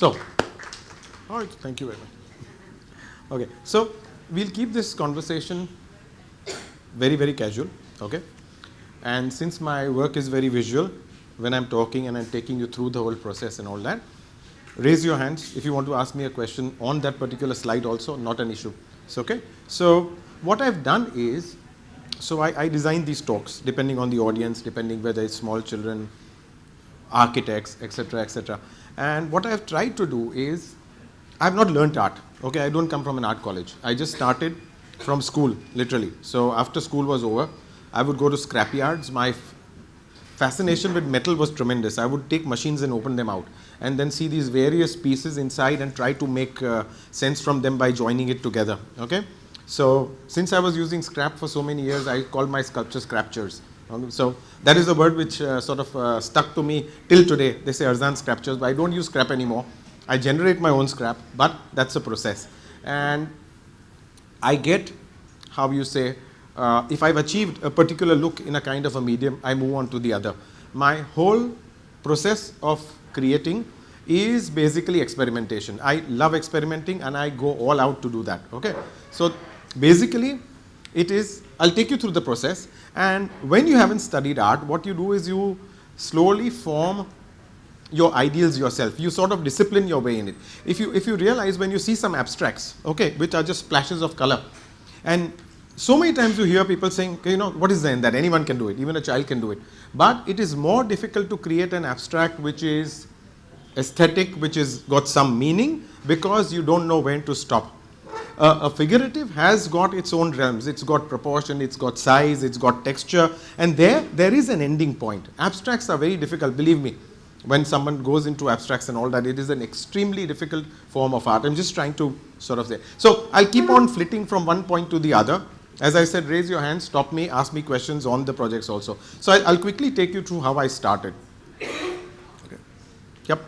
So, all right, thank you very much. Okay, so we'll keep this conversation very, very casual, okay? And since my work is very visual, when I'm talking and I'm taking you through the whole process and all that, raise your hands if you want to ask me a question on that particular slide also, not an issue. It's okay? So what I've done is, so I design these talks depending on the audience, depending whether it's small children, architects, etc., etc. And what I've tried to do is, I've not learnt art, okay? I don't come from an art college. I just started from school, literally. So after school was over, I would go to scrapyards. My fascination with metal was tremendous. I would take machines and open them out and then see these various pieces inside and try to make sense from them by joining it together, okay? So since I was using scrap for so many years, I called my sculptures scraptures. So that is a word which sort of stuck to me till today. They say Arzan scraptures, but I don't use scrap anymore. I generate my own scrap, but that's a process. And I get, how you say, if I've achieved a particular look in a kind of a medium, I move on to the other. My whole process of creating is basically experimentation. I love experimenting and I go all out to do that, okay? So basically, it is, I'll take you through the process, and when you haven't studied art, what you do is you slowly form your ideals yourself. You sort of discipline your way in it. If you realize when you see some abstracts, okay, which are just splashes of color, and so many times you hear people saying, okay, you know, what is there in that? Anyone can do it, even a child can do it. But it is more difficult to create an abstract which is aesthetic, which is got some meaning, because you don't know when to stop. A figurative has got its own realms. It's got proportion, it's got size, it's got texture, and there is an ending point. Abstracts are very difficult, believe me. When someone goes into abstracts and all that, it is an extremely difficult form of art. I'm just trying to sort of say. So I'll keep on flitting from one point to the other. As I said, raise your hand, stop me, ask me questions on the projects also. So I'll quickly take you through how I started. Okay. Yep.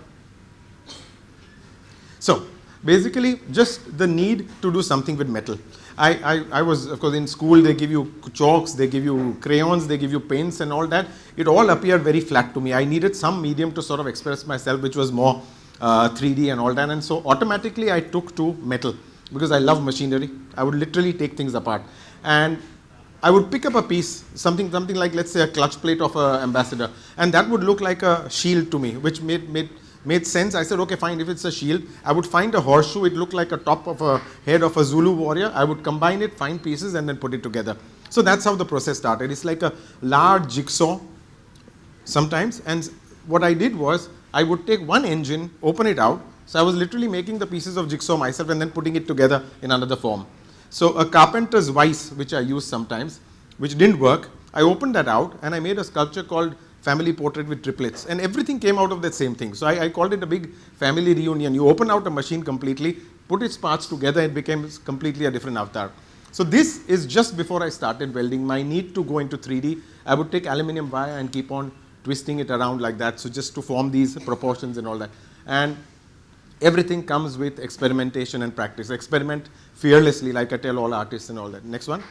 So basically, just the need to do something with metal. I was, of course, in school, they give you chalks, they give you crayons, they give you paints and all that. It all appeared very flat to me. I needed some medium to sort of express myself, which was more 3D and all that. And so automatically I took to metal because I love machinery. I would literally take things apart. And I would pick up a piece, something like, let's say, a clutch plate of an ambassador. And that would look like a shield to me, which made sense. I said, okay, fine, if it's a shield, I would find a horseshoe. It looked like a top of a head of a Zulu warrior. I would combine it, find pieces, and then put it together. So that's how the process started. It's like a large jigsaw sometimes. And what I did was, I would take one engine, open it out. So I was literally making the pieces of jigsaw myself and then putting it together in another form. So a carpenter's vise, which I use sometimes, which didn't work, I opened that out and I made a sculpture called Family Portrait with Triplets, and everything came out of that same thing. So I called it a big family reunion. You open out a machine completely, put its parts together, it became completely a different avatar. So this is just before I started welding. My need to go into 3D, I would take aluminum wire and keep on twisting it around like that, so just to form these proportions and all that. And everything comes with experimentation and practice. Experiment fearlessly, like I tell all artists and all that. Next one.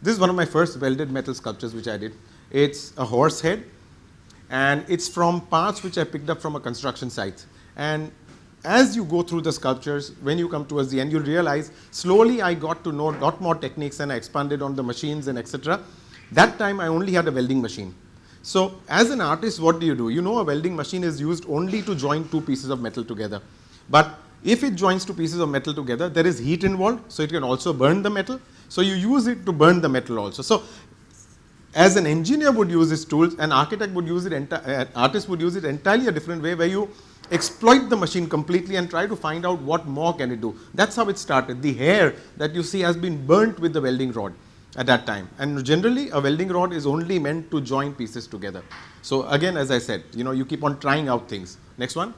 This is one of my first welded metal sculptures which I did. It's a horse head, and it's from parts which I picked up from a construction site. And as you go through the sculptures, when you come towards the end, you realize slowly I got to know a lot more techniques and I expanded on the machines and etc. That time I only had a welding machine. So as an artist, what do? You know a welding machine is used only to join two pieces of metal together. But if it joins two pieces of metal together, there is heat involved, so it can also burn the metal. So you use it to burn the metal also. So as an engineer would use his tools, an architect would use it, an artist would use it entirely a different way, where you exploit the machine completely and try to find out what more can it do. That's how it started. The hair that you see has been burnt with the welding rod at that time. And generally, a welding rod is only meant to join pieces together. So again, as I said, you keep on trying out things. Next one.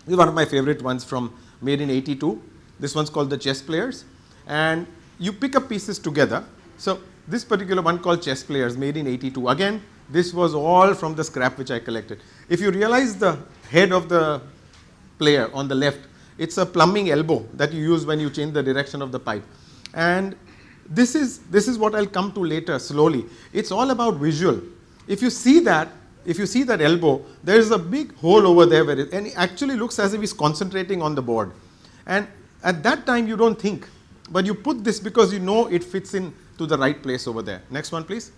This is one of my favorite ones from made in 82. This one's called the Chess Players. And you pick up pieces together. So this particular one called Chess Players, made in 82. Again, this was all from the scrap which I collected. If you realize the head of the player on the left, it's a plumbing elbow that you use when you change the direction of the pipe. And this is what I'll come to later slowly. It's all about visual. If you see that, if you see that elbow, there is a big hole over there where and it actually looks as if he's concentrating on the board. And at that time you don't think, but you put this because you know it fits in to the right place over there. Next one, please.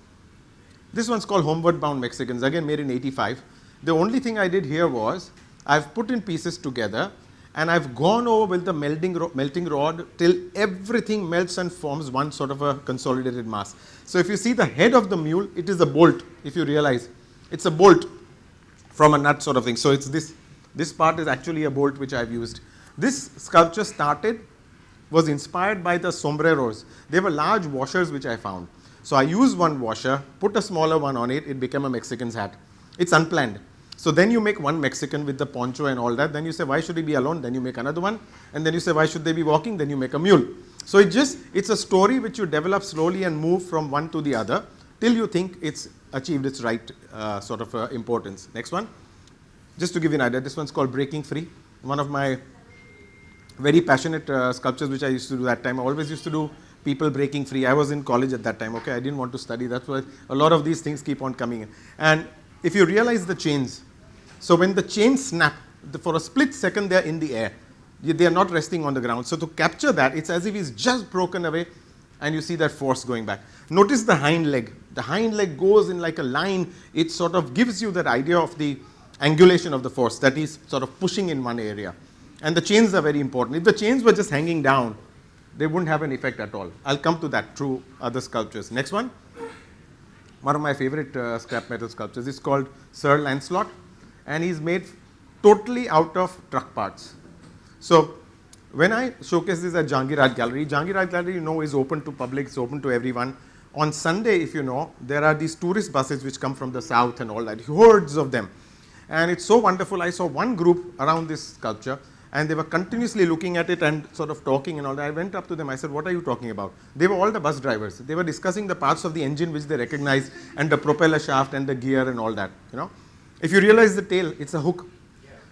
This one's called Homeward-Bound Mexicans, again made in 85. The only thing I did here was I've put in pieces together and I've gone over with the melting rod till everything melts and forms one sort of a consolidated mass. So if you see the head of the mule, it is a bolt, if you realize. It's a bolt from a nut sort of thing. So it's this part is actually a bolt which I've used. This sculpture was inspired by the sombreros. They were large washers which I found. So I used one washer, put a smaller one on it, it became a Mexican's hat. It's unplanned. So then you make one Mexican with the poncho and all that. Then you say, why should he be alone? Then you make another one. And then you say, why should they be walking? Then you make a mule. So it's a story which you develop slowly and move from one to the other till you think it's achieved its right sort of importance. Next one. Just to give you an idea, this one's called Breaking Free. One of my very passionate sculptures which I used to do that time. I always used to do people breaking free. I was in college at that time. Okay, I didn't want to study. That's why a lot of these things keep on coming in. And if you realize the chains, so when the chains snap, for a split second they are in the air. They are not resting on the ground. So to capture that, it's as if it's just broken away and you see that force going back. Notice the hind leg. The hind leg goes in like a line. It sort of gives you that idea of the angulation of the force that is sort of pushing in one area. And the chains are very important. If the chains were just hanging down, they wouldn't have an effect at all. I'll come to that through other sculptures. Next one. One of my favorite scrap metal sculptures is called Sir Lancelot, and he's made totally out of truck parts. So when I showcase this at Jahangir Art Gallery you know is open to public, it's open to everyone. On Sunday, if you know, there are these tourist buses which come from the south and all that, hordes of them. And it's so wonderful. I saw one group around this sculpture and they were continuously looking at it and sort of talking and all that. I went up to them, I said, what are you talking about? They were all the bus drivers. They were discussing the parts of the engine which they recognized and the propeller shaft and the gear and all that, you know. If you realize the tail, it's a hook.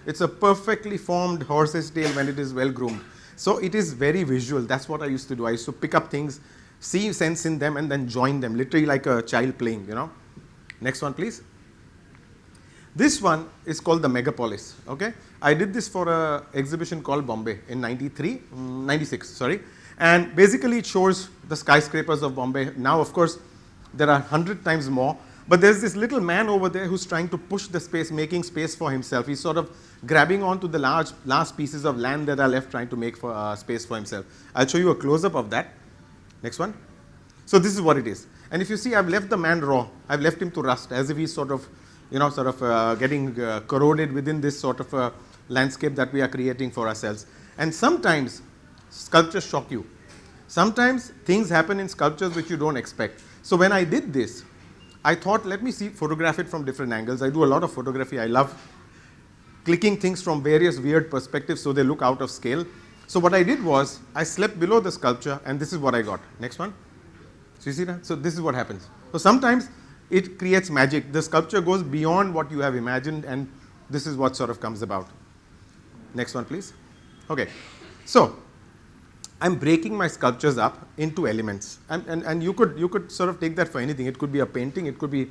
It's a perfectly formed horse's tail when it is well groomed. So it is very visual. That's what I used to do. I used to pick up things, see sense in them and then join them, literally like a child playing, you know. Next one, please. This one is called the Megapolis, okay. I did this for an exhibition called Bombay in 96, sorry. And basically it shows the skyscrapers of Bombay. Now, of course, there are 100 times more. But there's this little man over there who's trying to push the space, making space for himself. He's sort of grabbing onto the last pieces of land that are left, trying to make space for himself. I'll show you a close-up of that. Next one. So this is what it is. And if you see, I've left the man raw. I've left him to rust, as if he's sort of, you know, getting corroded within this sort of landscape that we are creating for ourselves. And sometimes sculptures shock you. Sometimes things happen in sculptures which you don't expect. So when I did this, I thought, let me photograph it from different angles. I do a lot of photography. I love clicking things from various weird perspectives so they look out of scale. So what I did was, I slept below the sculpture and this is what I got. Next one. So you see that? So this is what happens. So sometimes it creates magic. The sculpture goes beyond what you have imagined and this is what sort of comes about. Next one, please. Okay. So I'm breaking my sculptures up into elements, and you could sort of take that for anything. It could be a painting, it could be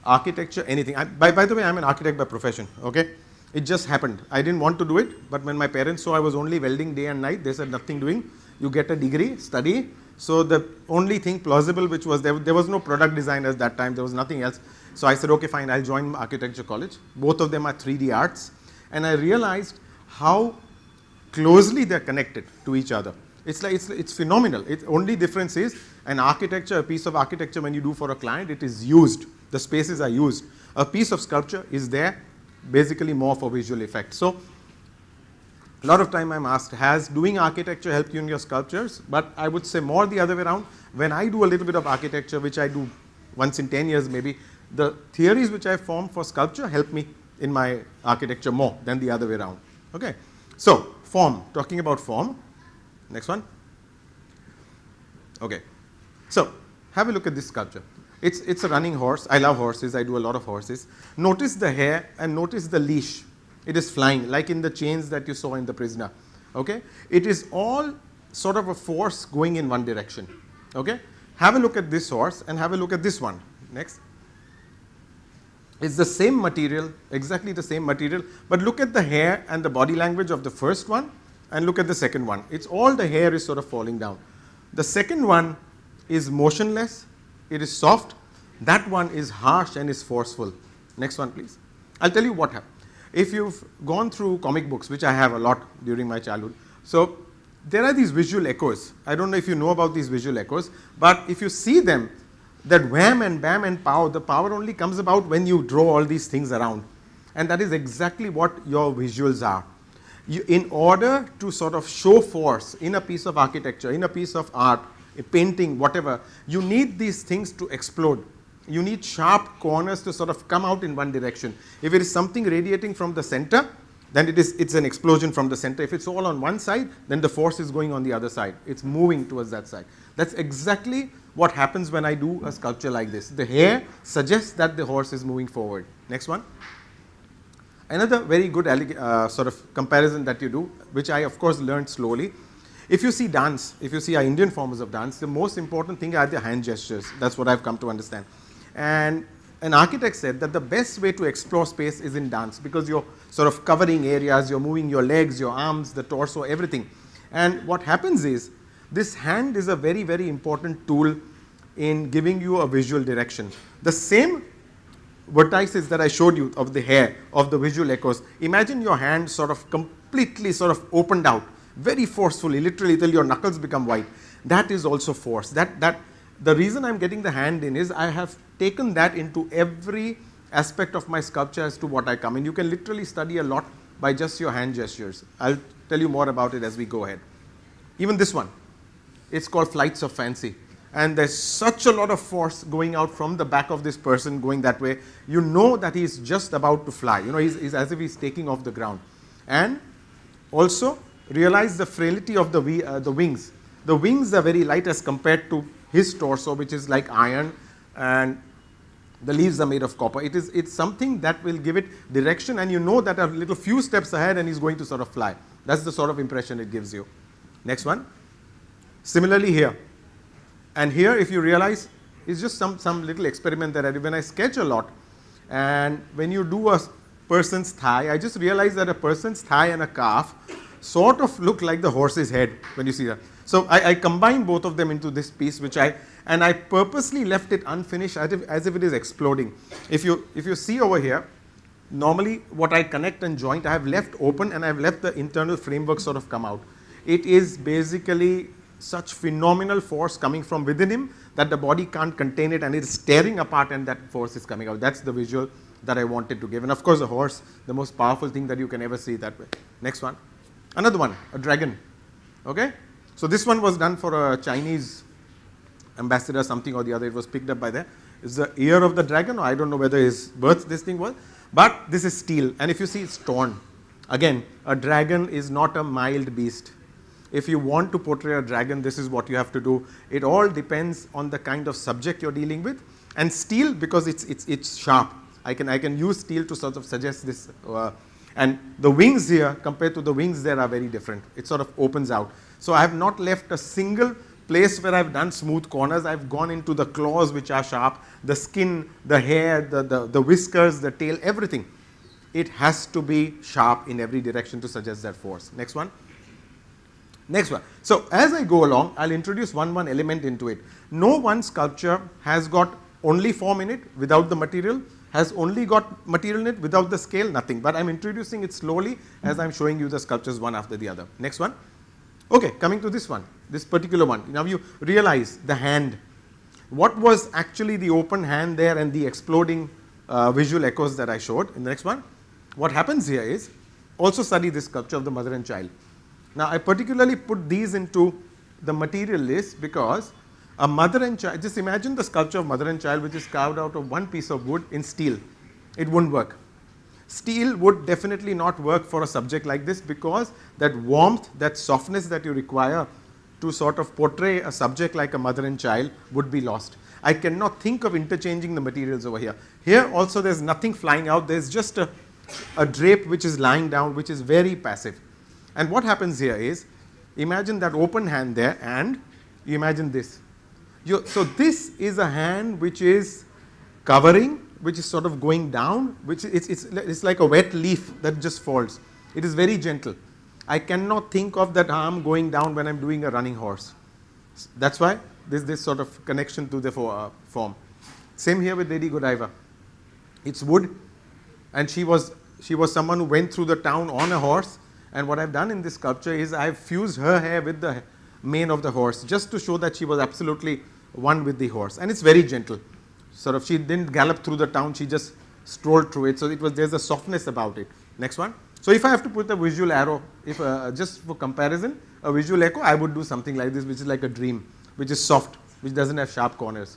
architecture, anything. By the way, I'm an architect by profession. Okay, it just happened. I didn't want to do it, but when my parents saw I was only welding day and night, they said nothing doing. You get a degree, study. So the only thing plausible which was there was no product design at that time. There was nothing else. So I said, okay, fine, I'll join architecture college. Both of them are 3D arts, and I realized how closely they're connected to each other. It's phenomenal. The only difference is a piece of architecture when you do for a client, it is used. The spaces are used. A piece of sculpture is there basically more for visual effect. So a lot of time I'm asked, has doing architecture helped you in your sculptures? But I would say more the other way around. When I do a little bit of architecture, which I do once in 10 years maybe, the theories which I form for sculpture help me in my architecture more than the other way around. Okay. So form, talking about form. Next one. Okay. So have a look at this sculpture. It's a running horse. I love horses. I do a lot of horses. Notice the hair and notice the leash. It is flying like in the chains that you saw in the prisoner. Okay. It is all sort of a force going in one direction. Okay. Have a look at this horse and have a look at this one. Next. It's the same material, exactly the same material, but look at the hair and the body language of the first one and look at the second one. It's all the hair is sort of falling down. The second one is motionless, it is soft. That one is harsh and is forceful. Next one, please. I'll tell you what happened. If you've gone through comic books, which I have a lot during my childhood, so there are these visual echoes. I don't know if you know about these visual echoes, but if you see them, that wham and bam and pow, the power only comes about when you draw all these things around. And that is exactly what your visuals are. In order to sort of show force in a piece of architecture, in a piece of art, a painting, whatever, you need these things to explode. You need sharp corners to sort of come out in one direction. If it is something radiating from the center, then it's an explosion from the center. If it's all on one side, then the force is going on the other side. It's moving towards that side. That's exactly what happens when I do a sculpture like this. The hair suggests that the horse is moving forward. Next one. Another very good sort of comparison that you do, which I of course learned slowly. If you see dance, if you see our Indian forms of dance, the most important thing are the hand gestures. That's what I've come to understand. And an architect said that the best way to explore space is in dance, because you're sort of covering areas, you're moving your legs, your arms, the torso, everything. And what happens is, this hand is a very, very important tool in giving you a visual direction. The same vertices that I showed you of the hair, of the visual echoes, imagine your hand sort of completely sort of opened out, very forcefully, literally till your knuckles become white. That is also force. The reason I'm getting the hand in is I have taken that into every aspect of my sculpture as to what I come in. You can literally study a lot by just your hand gestures. I'll tell you more about it as we go ahead. Even this one, it's called Flights of Fancy. And there's such a lot of force going out from the back of this person going that way. You know that he's just about to fly. You know, he's as if he's taking off the ground. And also realize the frailty of the wings. The wings are very light as compared to his torso, which is like iron, and the leaves are made of copper. It's something that will give it direction, and you know that a little few steps ahead and he's going to sort of fly. That's the sort of impression it gives you. Next one. Similarly here. And here, if you realize, it's just some little experiment that I do when I sketch a lot. And when you do a person's thigh, I just realized that a person's thigh and a calf sort of look like the horse's head when you see that. So I combine both of them into this piece, and I purposely left it unfinished as if it is exploding. If you see over here, normally what I connect and joint, I have left open and I have left the internal framework sort of come out. It is basically such phenomenal force coming from within him that the body can't contain it, and it is tearing apart, and that force is coming out. That's the visual that I wanted to give. And of course, a horse, the most powerful thing that you can ever see that way. Next one. Another one, a dragon. Okay? So this one was done for a Chinese ambassador, something or the other. It was picked up by them. It's the ear of the dragon, or I don't know whether his birth this thing was. But this is steel, and if you see, it's torn. Again, a dragon is not a mild beast. If you want to portray a dragon, this is what you have to do. It all depends on the kind of subject you're dealing with. And steel, because it's sharp. I can use steel to sort of suggest this. And the wings here, compared to the wings there, are very different. It sort of opens out. So I have not left a single place where I've done smooth corners. I've gone into the claws, which are sharp, the skin, the hair, the whiskers, the tail, everything. It has to be sharp in every direction to suggest that force. Next one. Next one. So as I go along, I'll introduce one element into it. No one sculpture has got only form in it without the material, has only got material in it without the scale, nothing. But I'm introducing it slowly as I'm showing you the sculptures one after the other. Next one. Okay, coming to this one, this particular one. Now you realize the hand. What was actually the open hand there and the exploding visual echoes that I showed in the next one? What happens here is, also study this sculpture of the mother and child. Now I particularly put these into the material list because a mother and child, just imagine the sculpture of mother and child which is carved out of one piece of wood in steel. It wouldn't work. Steel would definitely not work for a subject like this because that warmth, that softness that you require to sort of portray a subject like a mother and child would be lost. I cannot think of interchanging the materials over here. Here also there's nothing flying out, there's just a drape which is lying down, which is very passive. And what happens here is, imagine that open hand there and you imagine this. So this is a hand which is covering which is sort of going down, which it's like a wet leaf that just falls. It is very gentle. I cannot think of that arm going down when I'm doing a running horse. That's why there's this sort of connection to the form. Same here with Lady Godiva. It's wood, and she was someone who went through the town on a horse, and what I've done in this sculpture is I've fused her hair with the mane of the horse, just to show that she was absolutely one with the horse. And it's very gentle. Sort of, she didn't gallop through the town, she just strolled through it. So there's a softness about it. Next one. So if I have to put a visual arrow, if just for comparison, a visual echo, I would do something like this, which is like a dream, which is soft, which doesn't have sharp corners.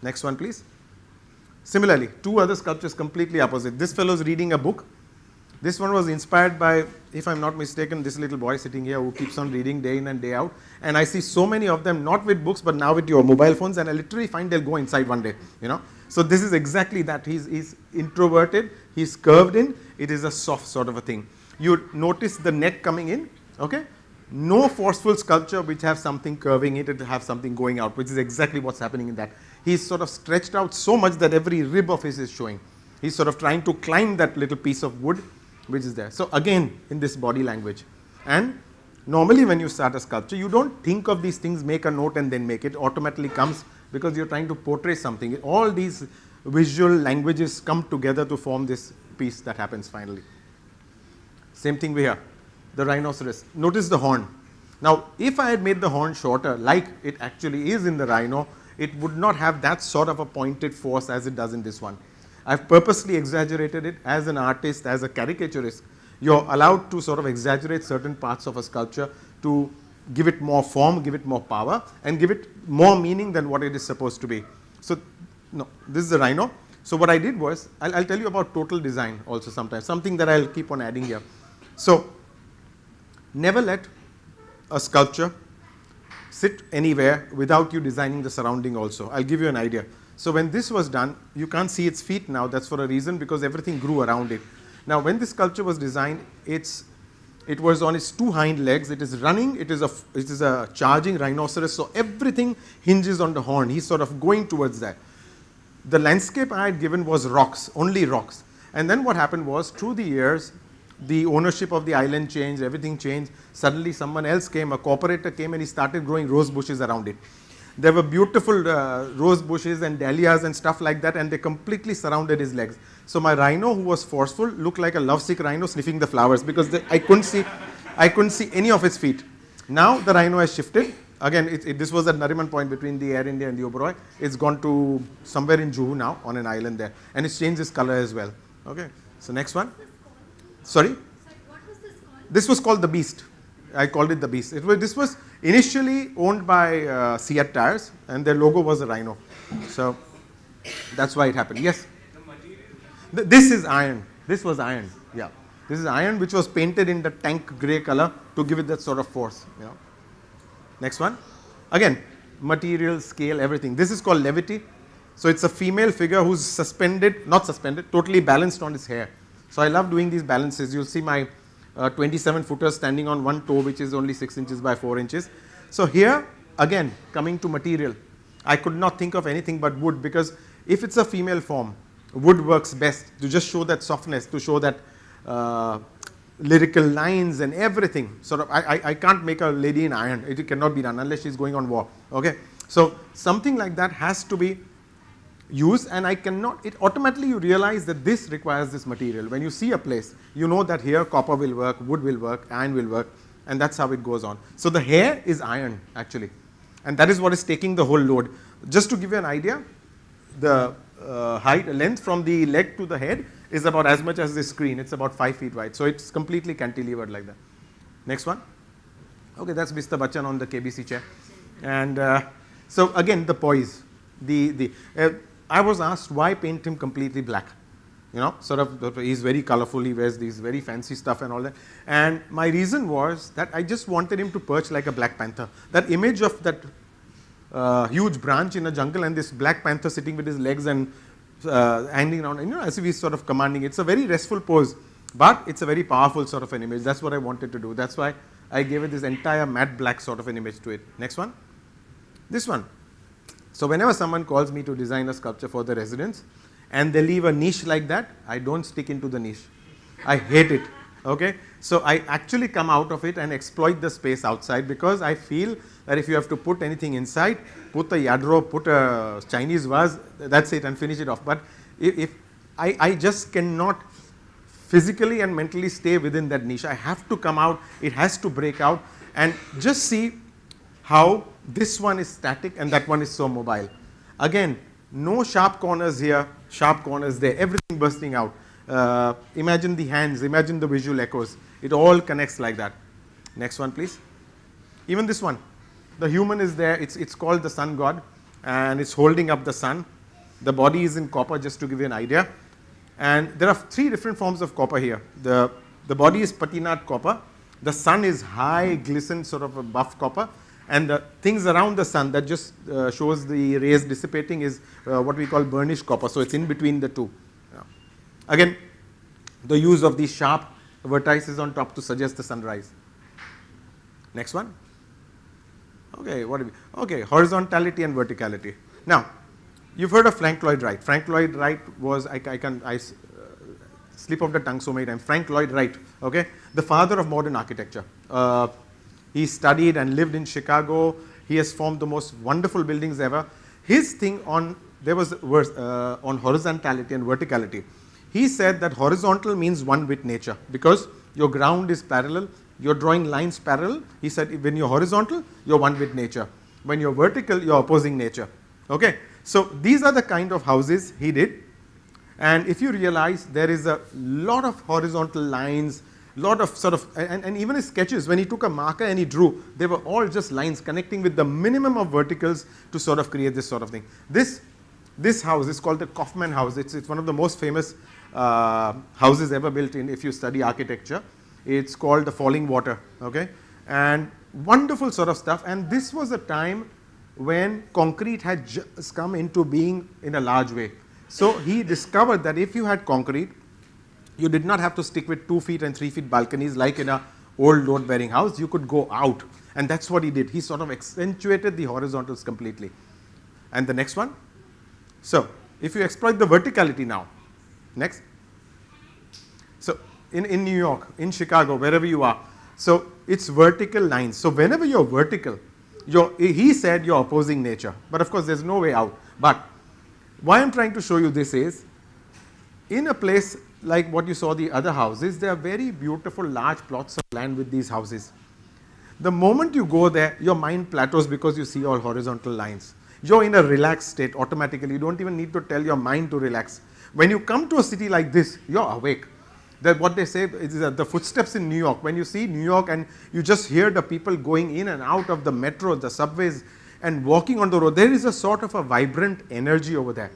Next one, please. Similarly, two other sculptures completely opposite. This fellow is reading a book. This one was inspired by, if I'm not mistaken, this little boy sitting here who keeps on reading day in and day out. And I see so many of them, not with books, but now with your mobile phones, and I literally find they'll go inside one day, you know. So this is exactly that. He's introverted, he's curved in, it is a soft sort of a thing. You notice the neck coming in, okay? No forceful sculpture which have something curving it, it'll have something going out, which is exactly what's happening in that. He's sort of stretched out so much that every rib of his is showing. He's sort of trying to climb that little piece of wood which is there. So again, in this body language. And normally when you start a sculpture, you don't think of these things, make a note and then make it. Automatically comes because you're trying to portray something. All these visual languages come together to form this piece that happens finally. Same thing here, the rhinoceros. Notice the horn. Now, if I had made the horn shorter, like it actually is in the rhino, it would not have that sort of a pointed force as it does in this one. I've purposely exaggerated it. As an artist, as a caricaturist, you're allowed to sort of exaggerate certain parts of a sculpture to give it more form, give it more power, and give it more meaning than what it is supposed to be. So, no, this is the rhino. So what I did was, I'll tell you about total design also sometimes, something that I'll keep on adding here. So, never let a sculpture sit anywhere without you designing the surrounding also. I'll give you an idea. So when this was done, you can't see its feet now. That's for a reason, because everything grew around it. Now when this sculpture was designed, it was on its two hind legs. It is running. It is a charging rhinoceros. So everything hinges on the horn. He's sort of going towards that. The landscape I had given was rocks, only rocks. And then what happened was, through the years, the ownership of the island changed, everything changed. Suddenly someone else came, a cooperator came, and he started growing rose bushes around it. There were beautiful rose bushes and dahlias and stuff like that, and they completely surrounded his legs. So my rhino, who was forceful, looked like a lovesick rhino sniffing the flowers, because I couldn't see any of its feet. Now the rhino has shifted. Again, this was at Nariman Point between the Air India and the Oberoi. It's gone to somewhere in Juhu now, on an island there, and it's changed its color as well. Okay, so next one. Sorry? What was this called? This was called the Beast. I called it the Beast. This was initially owned by Seat Tires, and their logo was a rhino. So that's why it happened. Yes? The material? This is iron. This was iron. Yeah. This is iron, which was painted in the tank grey color to give it that sort of force. You know. Next one. Again, material, scale, everything. This is called levity. So it's a female figure who's suspended, not suspended, totally balanced on its hair. So I love doing these balances. You'll see my 27-footer standing on one toe, which is only 6 inches by 4 inches. So here, again, coming to material, I could not think of anything but wood, because if it's a female form, wood works best to just show that softness, to show that lyrical lines and everything. Sort of, I can't make a lady in iron. It cannot be done unless she's going on war. Okay, so something like that has to be used, and I cannot. It automatically, you realize that this requires this material. When you see a place, you know that here copper will work, wood will work, iron will work, and that's how it goes on. So the hair is iron actually, and that is what is taking the whole load. Just to give you an idea, the length from the leg to the head is about as much as the screen. It's about 5 feet wide. So it's completely cantilevered like that. Next one. Okay, that's Mr. Bachchan on the KBC chair. And so again, the poise. I was asked, why paint him completely black? You know, sort of, he's very colorful, he wears these very fancy stuff and all that. And my reason was that I just wanted him to perch like a Black Panther. That image of that huge branch in a jungle and this Black Panther sitting with his legs and hanging around, you know, as if he's sort of commanding. It's a very restful pose, but it's a very powerful sort of an image. That's what I wanted to do. That's why I gave it this entire matte black sort of an image to it. Next one. This one. So whenever someone calls me to design a sculpture for the residents, and they leave a niche like that, I don't stick into the niche. I hate it. Okay, so I actually come out of it and exploit the space outside, because I feel that if you have to put anything inside, put a yadro, put a Chinese vase, that's it, and finish it off. But if I just cannot physically and mentally stay within that niche, I have to come out, it has to break out, and just see how this one is static and that one is so mobile. Again, no sharp corners here, sharp corners there, everything bursting out. Imagine the hands, imagine the visual echoes. It all connects like that. Next one, please. Even this one, the human is there. It's called the sun god, and it's holding up the sun. The body is in copper, just to give you an idea. And there are 3 different forms of copper here. The body is patinate copper. The sun is high glisten, sort of a buff copper. And the things around the sun that just shows the rays dissipating is what we call burnished copper. So it's in between the two. Again, the use of these sharp vertices on top to suggest the sunrise. Next one. Okay, okay, horizontality and verticality. Now, you've heard of Lloyd Wright. Lloyd Wright was, I slip of the tongue so many times. Lloyd Wright, okay, the father of modern architecture. He studied and lived in Chicago. He has formed the most wonderful buildings ever. His thing on, there was on horizontality and verticality. He said that horizontal means one with nature, because your ground is parallel, you're drawing lines parallel. He said when you're horizontal, you're one with nature. When you're vertical, you're opposing nature. Okay, so these are the kind of houses he did. And if you realize, there is a lot of horizontal lines, lot of sort of, and even his sketches, when he took a marker and he drew, they were all just lines connecting with the minimum of verticals to sort of create this sort of thing. This house is called the Kaufmann House. It's one of the most famous houses ever built in, if you study architecture. It's called the Falling Water, okay, and wonderful sort of stuff. And this was a time when concrete had just come into being in a large way. So he discovered that if you had concrete, you did not have to stick with 2 feet and 3 feet balconies like in a old load-bearing house. You could go out, and that's what he did. He sort of accentuated the horizontals completely. And the next one. So if you exploit the verticality now, next. So in New York, in Chicago, wherever you are, so it's vertical lines. So whenever you're vertical, he said you're opposing nature. But of course, there's no way out. But why I'm trying to show you this is, in a place like what you saw the other houses, there are very beautiful large plots of land with these houses. The moment you go there, your mind plateaus because you see all horizontal lines. You're in a relaxed state automatically. You don't even need to tell your mind to relax. When you come to a city like this, you're awake. That what they say is the footsteps in New York. When you see New York and you just hear the people going in and out of the metro, the subways, and walking on the road, there is a sort of a vibrant energy over there.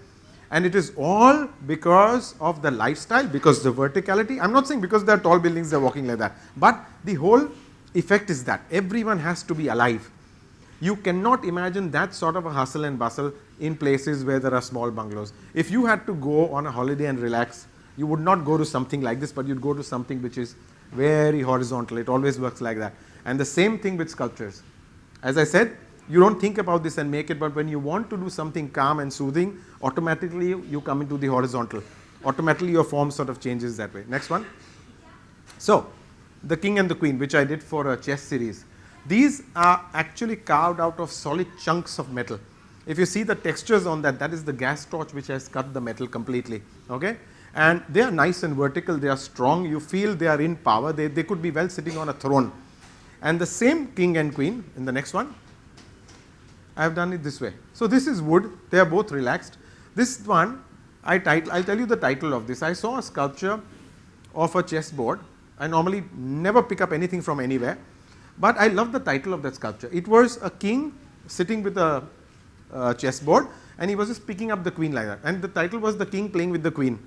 And it is all because of the lifestyle, because the verticality. I'm not saying because there are tall buildings, they're walking like that. But the whole effect is that everyone has to be alive. You cannot imagine that sort of a hustle and bustle in places where there are small bungalows. If you had to go on a holiday and relax, you would not go to something like this, but you'd go to something which is very horizontal. It always works like that. And the same thing with sculptures. As I said, you don't think about this and make it, but when you want to do something calm and soothing, automatically you come into the horizontal. Automatically your form sort of changes that way. Next one. So, the king and the queen, which I did for a chess series. These are actually carved out of solid chunks of metal. If you see the textures on that, that is the gas torch which has cut the metal completely. Okay? And they are nice and vertical, they are strong, you feel they are in power, they could be well sitting on a throne. And the same king and queen in the next one, I have done it this way. So this is wood, they are both relaxed. This one, I'll tell you the title of this. I saw a sculpture of a chessboard. I normally never pick up anything from anywhere, but I love the title of that sculpture. It was a king sitting with a chessboard, and he was just picking up the queen like that. And the title was The King Playing with the Queen.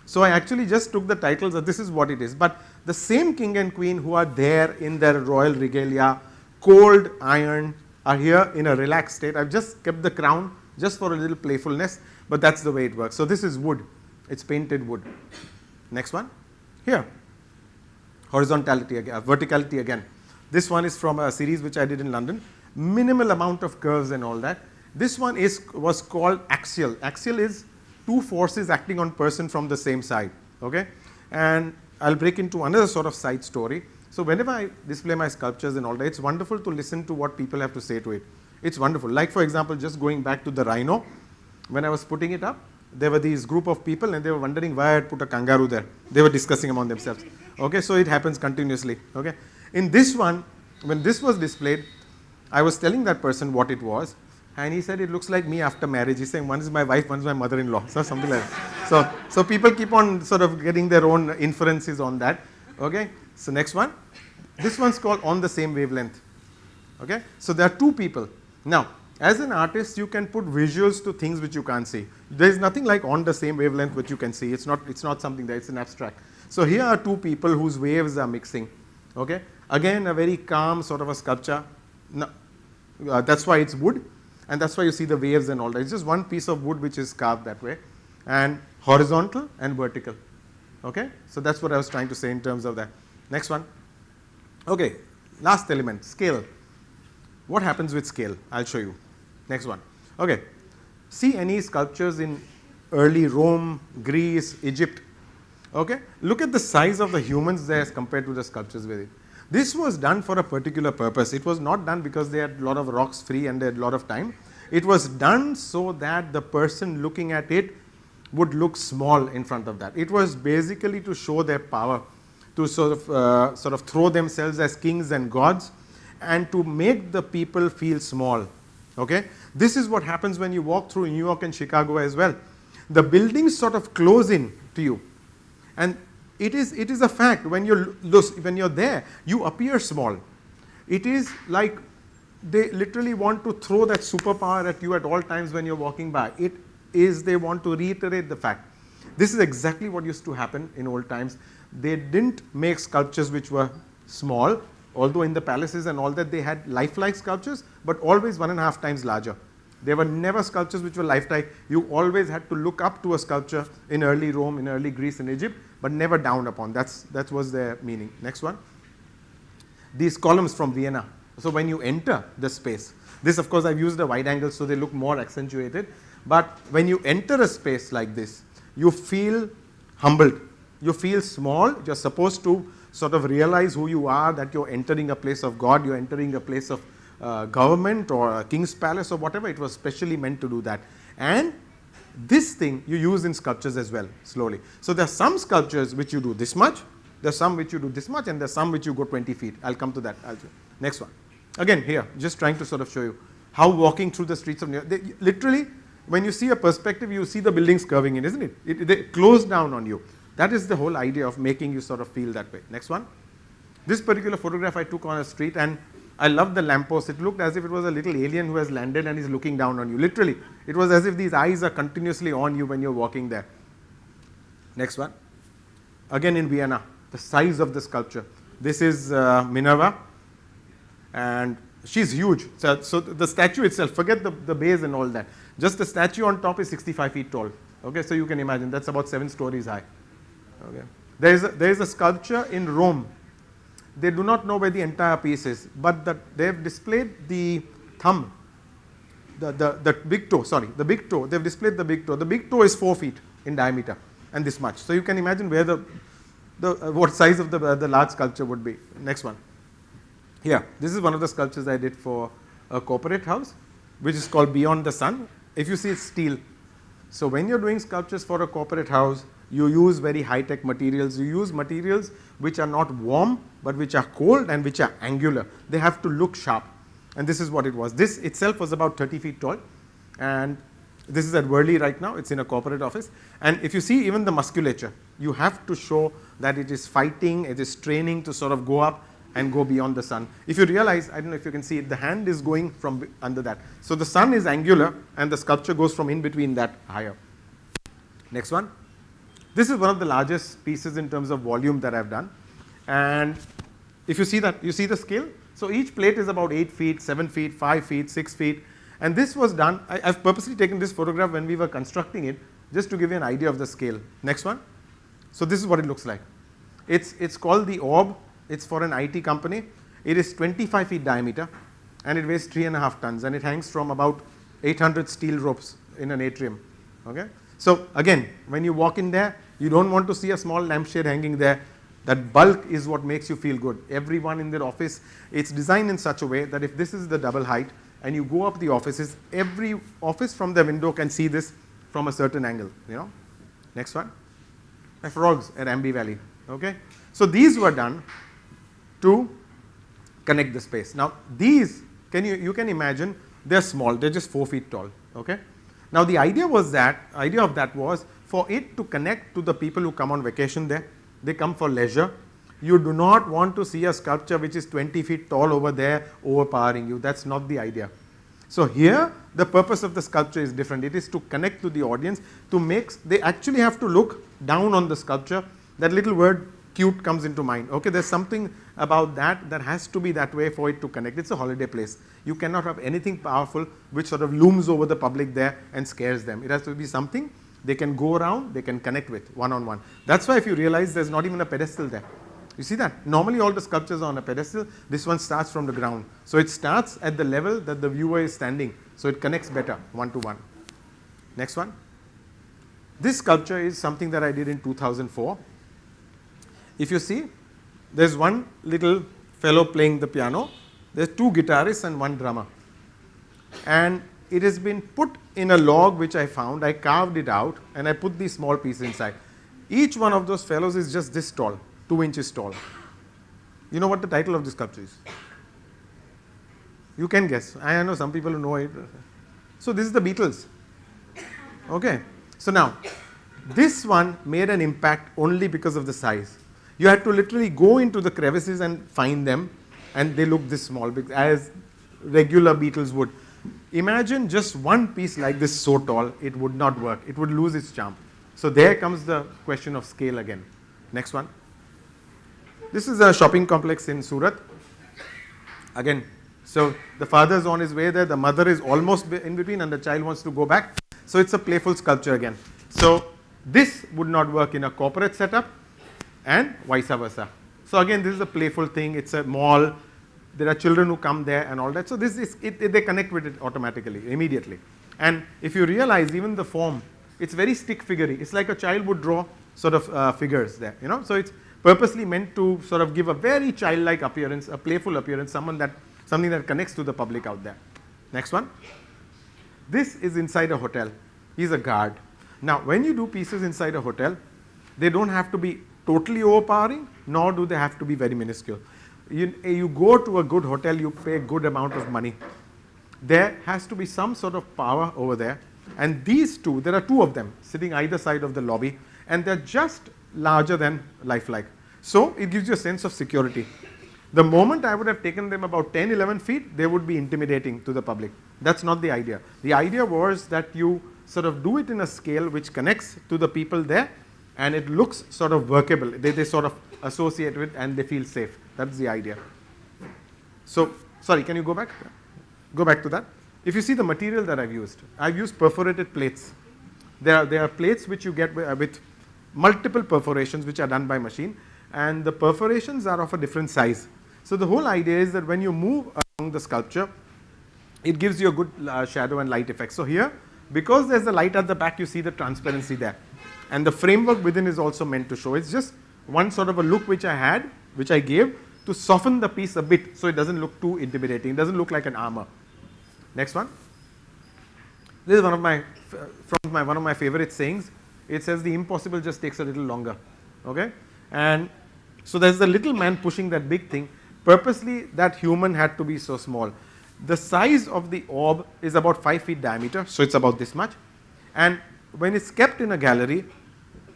So I actually just took the titles that this is what it is. But the same king and queen who are there in their royal regalia, cold iron, are here in a relaxed state. I've just kept the crown just for a little playfulness, but that's the way it works. So this is wood. It's painted wood. Next one. Here. Horizontality again, verticality again. This one is from a series which I did in London. Minimal amount of curves and all that. This one was called axial. Axial is two forces acting on person from the same side. Okay? And I'll break into another sort of side story. So whenever I display my sculptures and all that, it's wonderful to listen to what people have to say to it. It's wonderful. Like for example, just going back to the rhino, when I was putting it up, there were these group of people and they were wondering why I had put a kangaroo there. They were discussing among themselves. Okay, so it happens continuously. Okay, in this one, when this was displayed, I was telling that person what it was, and he said it looks like me after marriage. He's saying one is my wife, one is my mother-in-law, so something like that. So people keep on sort of getting their own inferences on that. Okay, so next one, this one's called On the Same Wavelength. Okay, so there are two people. Now, as an artist, you can put visuals to things which you can't see. There is nothing like on the same wavelength which you can see. It's not something there. It's an abstract. So here are two people whose waves are mixing. Okay. Again, a very calm sort of a sculpture. No, that's why it's wood, and that's why you see the waves and all that. It's just one piece of wood which is carved that way, and horizontal and vertical. Okay. So that's what I was trying to say in terms of that. Next one. Okay. Last element, scale. What happens with scale? I'll show you. Next one. Okay. See any sculptures in early Rome, Greece, Egypt. Okay. Look at the size of the humans there as compared to the sculptures with it. This was done for a particular purpose. It was not done because they had a lot of rocks free and they had a lot of time. It was done so that the person looking at it would look small in front of that. It was basically to show their power, to sort of throw themselves as kings and gods, and to make the people feel small. Okay? This is what happens when you walk through New York and Chicago as well. The buildings sort of close in to you. And it is a fact, when you're there, you appear small. It is like they literally want to throw that superpower at you at all times when you're walking by. It is they want to reiterate the fact. This is exactly what used to happen in old times. They didn't make sculptures which were small, although in the palaces and all that they had lifelike sculptures, but always 1.5 times larger. There were never sculptures which were lifelike. You always had to look up to a sculpture in early Rome, in early Greece and Egypt, but never down upon. That was their meaning. Next one. These columns from Vienna. So when you enter the space, this of course I've used a wide angle so they look more accentuated, but when you enter a space like this, you feel humbled. You feel small. You're supposed to sort of realize who you are, that you're entering a place of God, you're entering a place of government or a king's palace or whatever. It was specially meant to do that. And this thing you use in sculptures as well, slowly. So there are some sculptures which you do this much, there are some which you do this much, and there are some which you go 20 feet. I'll come to that. Next one. Again, here, just trying to sort of show you how walking through the streets of New York, literally, when you see a perspective, you see the buildings curving in, isn't it? They close down on you. That is the whole idea of making you sort of feel that way. Next one. This particular photograph I took on a street, and I loved the lamppost. It looked as if it was a little alien who has landed and is looking down on you. Literally, it was as if these eyes are continuously on you when you're walking there. Next one. Again in Vienna, the size of the sculpture. This is Minerva, and she's huge. So the statue itself, forget the base and all that. Just the statue on top is 65 feet tall. Okay, so you can imagine that's about 7 stories high. Okay. There is a sculpture in Rome. They do not know where the entire piece is, but they have displayed the thumb, the big toe. Sorry, the big toe. They have displayed the big toe. The big toe is 4 feet in diameter and this much. So you can imagine where what size of the large sculpture would be. Next one. Here, this is one of the sculptures I did for a corporate house, which is called Beyond the Sun. If you see, it's steel. So when you're doing sculptures for a corporate house, you use very high-tech materials. You use materials which are not warm, but which are cold and which are angular. They have to look sharp. And this is what it was. This itself was about 30 feet tall. And this is at Worley right now. It's in a corporate office. And if you see even the musculature, you have to show that it is fighting, it is training to sort of go up and go beyond the sun. If you realize, I don't know if you can see it, the hand is going from under that. So the sun is angular and the sculpture goes from in between that higher. Next one. This is one of the largest pieces in terms of volume that I've done. And if you see that, you see the scale? So each plate is about 8 feet, 7 feet, 5 feet, 6 feet. And this was done, I've purposely taken this photograph when we were constructing it, just to give you an idea of the scale. Next one. So this is what it looks like. It's called the Orb. It's for an IT company. It is 25 feet diameter and it weighs 3.5 tons and it hangs from about 800 steel ropes in an atrium. Okay? So again, when you walk in there, you don't want to see a small lampshade hanging there. That bulk is what makes you feel good. Everyone in their office, it's designed in such a way that if this is the double height and you go up the offices, every office from the window can see this from a certain angle, you know. Next one. My frogs at Ambi Valley. Okay. So these were done to connect the space. Now these, you can imagine, they're small, they're just 4 feet tall. Okay. Now the idea of that was for it to connect to the people who come on vacation there. They come for leisure. You do not want to see a sculpture which is 20 feet tall over there overpowering you. That's not the idea. So here the purpose of the sculpture is different. It is to connect to the audience, they actually have to look down on the sculpture. That little word cute comes into mind. Okay, there's something about that has to be that way for it to connect. It's a holiday place. You cannot have anything powerful which sort of looms over the public there and scares them. It has to be something they can go around, they can connect with one-on-one. That's why if you realize there's not even a pedestal there. You see that? Normally all the sculptures are on a pedestal. This one starts from the ground. So it starts at the level that the viewer is standing. So it connects better one-to-one. Next one. This sculpture is something that I did in 2004. If you see, there's one little fellow playing the piano. There's 2 guitarists and 1 drummer. And it has been put in a log which I found. I carved it out and I put these small pieces inside. Each one of those fellows is just this tall, 2 inches tall. You know what the title of this sculpture is? You can guess. I know some people who know it. So this is the Beatles. Okay. So now, this one made an impact only because of the size. You had to literally go into the crevices and find them, and they look this small, as regular Beatles would. Imagine just one piece like this so tall, it would not work. It would lose its charm. So there comes the question of scale again. Next one. This is a shopping complex in Surat. Again, so the father is on his way there, the mother is almost in between, and the child wants to go back. So it's a playful sculpture again. So this would not work in a corporate setup, and vice versa. So again, this is a playful thing. It's a mall. There are children who come there and all that. So this is they connect with it automatically, immediately. And if you realize, even the form, it's very stick figurey. It's like a child would draw sort of figures there, you know. So it's purposely meant to sort of give a very childlike appearance, a playful appearance, something that connects to the public out there. Next one. This is inside a hotel. He's a guard. Now, when you do pieces inside a hotel, they don't have to be totally overpowering, nor do they have to be very minuscule. You go to a good hotel, you pay a good amount of money. There has to be some sort of power over there. And these two, there are 2 of them sitting either side of the lobby, and they're just larger than lifelike. So it gives you a sense of security. The moment I would have taken them about 10, 11 feet, they would be intimidating to the public. That's not the idea. The idea was that you sort of do it in a scale which connects to the people there, and it looks sort of workable. They sort of associate with and they feel safe. That's the idea. So, sorry, can you go back? Go back to that. If you see the material that I've used perforated plates. There are plates which you get with multiple perforations which are done by machine, and the perforations are of a different size. So the whole idea is that when you move along the sculpture, it gives you a good shadow and light effect. So here, because there's the light at the back, you see the transparency there. And the framework within is also meant to show. It's just one sort of a look which I gave to soften the piece a bit so it doesn't look too intimidating. It doesn't look like an armor. Next one. This is one of my favorite sayings. It says the impossible just takes a little longer. Okay? And so there's the little man pushing that big thing. Purposely, that human had to be so small. The size of the orb is about 5 feet diameter, so it's about this much. And when it's kept in a gallery,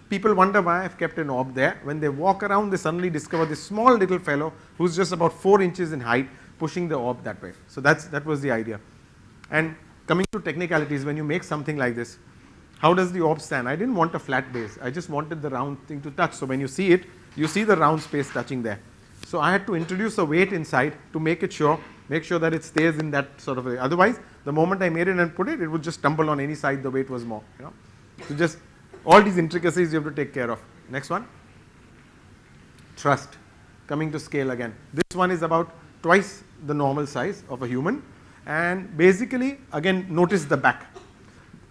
people wonder why I've kept an orb there. When they walk around, they suddenly discover this small little fellow who's just about 4 inches in height pushing the orb that way. So that was the idea. And coming to technicalities, when you make something like this, how does the orb stand? I didn't want a flat base. I just wanted the round thing to touch. So when you see it, you see the round space touching there. So I had to introduce a weight inside to make sure that it stays in that sort of way. Otherwise, the moment I made it and put it, it would just tumble on any side the weight was more. You know? So just all these intricacies you have to take care of. Next one. Trust. Coming to scale again. This one is about twice the normal size of a human. And basically, again, notice the back.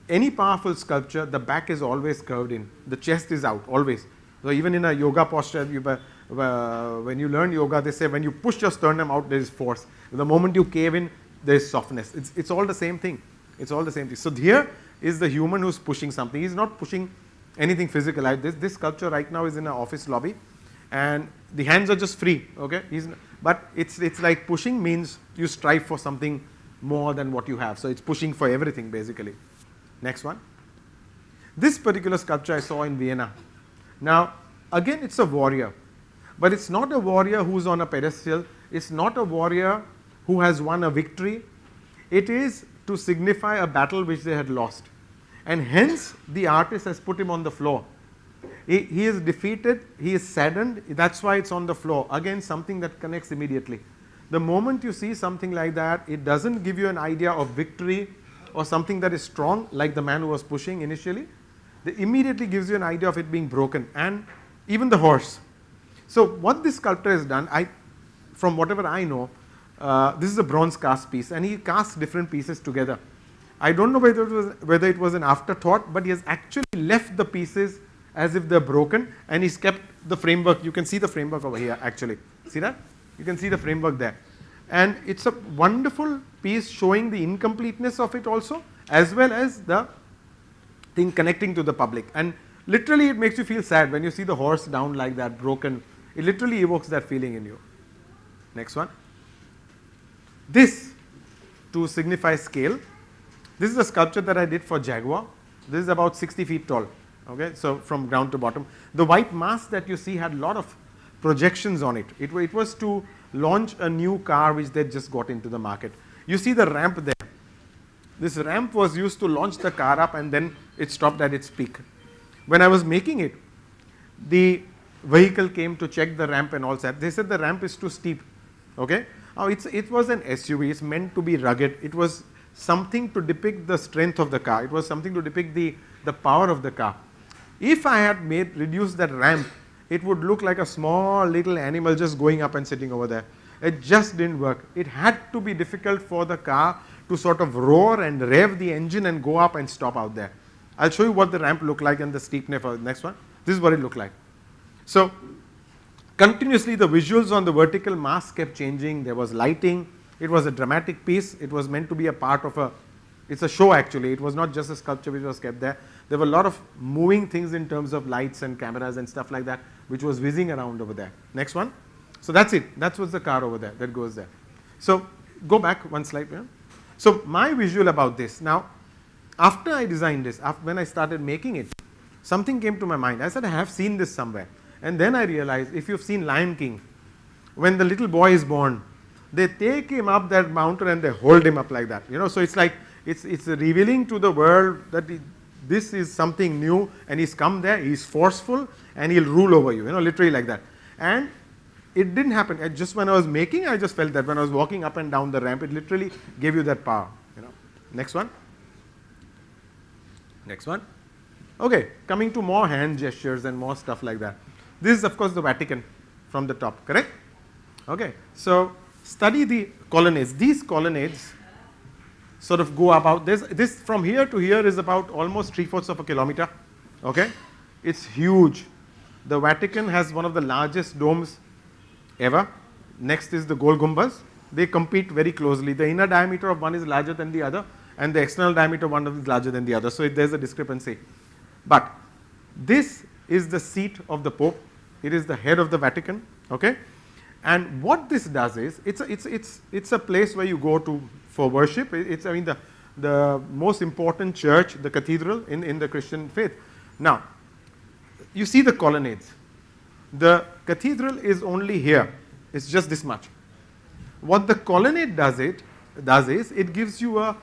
any powerful sculpture, the back is always curved in, the chest is out always. So even in a yoga posture, when you learn yoga, they say when you push your sternum out, there is force. The moment you cave in, there is softness. It's all the same thing. It's all the same thing. So here is the human who's pushing something. He's not pushing anything physical. This sculpture right now is in an office lobby, and the hands are just free. Okay, but it's like pushing means you strive for something more than what you have. So it's pushing for everything basically. Next one. This particular sculpture I saw in Vienna. Now again, it's a warrior, but it's not a warrior who's on a pedestal. It's not a warrior who has won a victory. It is to signify a battle which they had lost, and hence the artist has put him on the floor. He is defeated, he is saddened, that's why it's on the floor. Again, something that connects immediately. The moment you see something like that, it doesn't give you an idea of victory or something that is strong, like the man who was pushing initially. It immediately gives you an idea of it being broken, and even the horse. So what this sculptor has done, from whatever I know, this is a bronze cast piece, and he cast different pieces together. I don't know whether it was an afterthought, but he has actually left the pieces as if they're broken, and he's kept the framework. You can see the framework over here actually. See that? You can see the framework there. And it's a wonderful piece showing the incompleteness of it also, as well as the thing connecting to the public. And literally it makes you feel sad when you see the horse down like that, broken. It literally evokes that feeling in you. Next one. This, to signify scale, this is a sculpture that I did for Jaguar. This is about 60 feet tall. Okay, so from ground to bottom. The white mask that you see had a lot of projections on it. It was to launch a new car which they just got into the market. You see the ramp there. This ramp was used to launch the car up, and then it stopped at its peak. When I was making it, the vehicle came to check the ramp and all that. They said the ramp is too steep. Okay, it was an SUV. It's meant to be rugged. It was something to depict the strength of the car. It was something to depict the power of the car. If I had reduced that ramp, it would look like a small little animal just going up and sitting over there. It just didn't work. It had to be difficult for the car to sort of roar and rev the engine and go up and stop out there. I'll show you what the ramp looked like and the steepness for the next one. This is what it looked like. So continuously the visuals on the vertical mask kept changing. There was lighting. It was a dramatic piece. It was meant to be a part of it's a show actually. It was not just a sculpture which was kept there. There were a lot of moving things in terms of lights and cameras and stuff like that, which was whizzing around over there. Next one. So that's it. That was the car over there that goes there. So go back one slide. Yeah. So my visual about this. Now, after I designed this, when I started making it, something came to my mind. I said, I have seen this somewhere. And then I realized, if you've seen Lion King, when the little boy is born, they take him up that mountain and they hold him up like that. So it's like, it's revealing to the world that this is something new, and he's come there, he's forceful, and he'll rule over you, literally like that. And it didn't happen. Just when I was making, I just felt that when I was walking up and down the ramp, it literally gave you that power. Next one. Next one. Okay, coming to more hand gestures and more stuff like that. This is of course the Vatican from the top, correct? Okay, so study the colonnades. These colonnades sort of go about, this from here to here is about almost 3/4 of a kilometer. Okay, it's huge. The Vatican has one of the largest domes ever. Next is the Gol Gumbaz. They compete very closely. The inner diameter of one is larger than the other, and the external diameter of one is larger than the other. So there's a discrepancy. But this is the seat of the Pope. It is the head of the Vatican. Okay, and what this does is it's a place where you go to for worship. The most important church, the cathedral in the Christian faith. Now, you see the colonnades. The cathedral is only here. It's just this much. What the colonnade does is it gives you a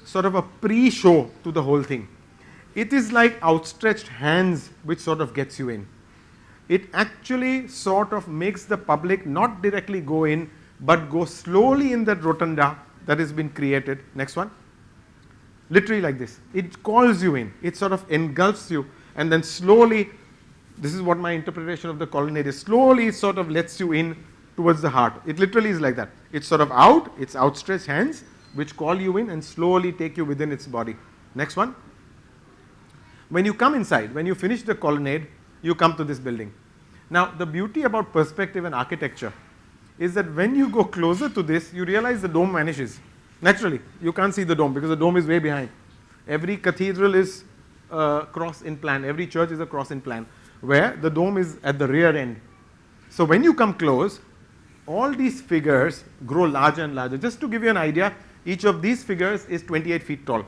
sort of a pre-show to the whole thing. It is like outstretched hands which sort of gets you in. It actually sort of makes the public not directly go in, but go slowly in that rotunda that has been created. Next one. Literally like this. It calls you in. It sort of engulfs you, and then slowly, this is what my interpretation of the colonnade is, slowly it sort of lets you in towards the heart. It literally is like that. It's sort of out, it's outstretched hands which call you in and slowly take you within its body. Next one. When you come inside, when you finish the colonnade, you come to this building. Now, the beauty about perspective and architecture is that when you go closer to this, you realize the dome vanishes. Naturally, you can't see the dome because the dome is way behind. Every cathedral is cross in plan. Every church is a cross in plan, where the dome is at the rear end. So when you come close, all these figures grow larger and larger. Just to give you an idea, each of these figures is 28 feet tall.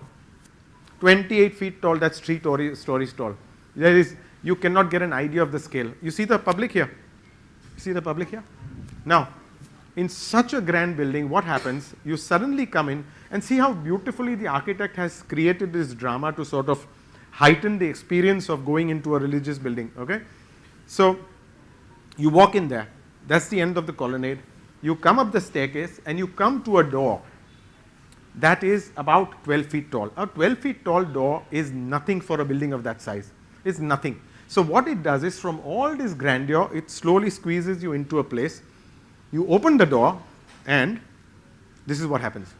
28 feet tall, that's 3 stories tall. You cannot get an idea of the scale. You see the public here? You see the public here? Now, in such a grand building, what happens? You suddenly come in and see how beautifully the architect has created this drama to sort of heighten the experience of going into a religious building. Okay? So, you walk in there. That's the end of the colonnade. You come up the staircase and you come to a door that is about 12 feet tall. A 12 feet tall door is nothing for a building of that size. It's nothing. So what it does is, from all this grandeur, it slowly squeezes you into a place. You open the door and this is what happens.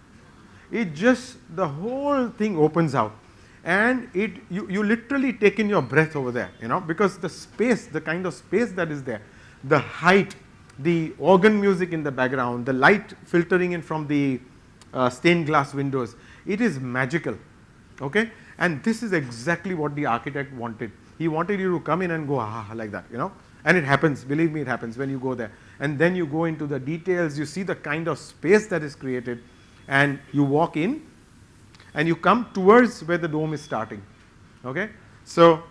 It just, the whole thing opens out, and you literally take in your breath over there, because the space, the kind of space that is there, the height, the organ music in the background, the light filtering in from the stained glass windows, it is magical. Okay? And this is exactly what the architect wanted. He wanted you to come in and go like that, and it happens. Believe me, it happens when you go there. And then you go into the details, you see the kind of space that is created, and you walk in and you come towards where the dome is starting. Okay? So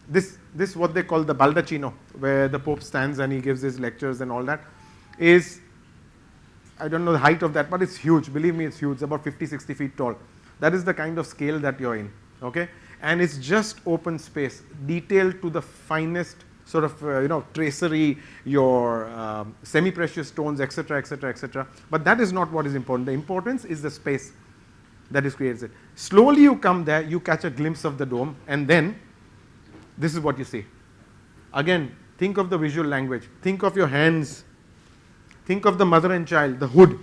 this what they call the baldacchino, where the Pope stands and he gives his lectures and all that, is, I don't know the height of that, but it's huge. Believe me, it's huge. It's about 50, 60 feet tall. That is the kind of scale that you're in. Okay? And it's just open space, detailed to the finest sort of, tracery, your semi-precious stones, etc., etc., etc. But that is not what is important. The importance is the space that is created. Slowly you come there, you catch a glimpse of the dome, and then this is what you see. Again, think of the visual language. Think of your hands. Think of the mother and child, the hood.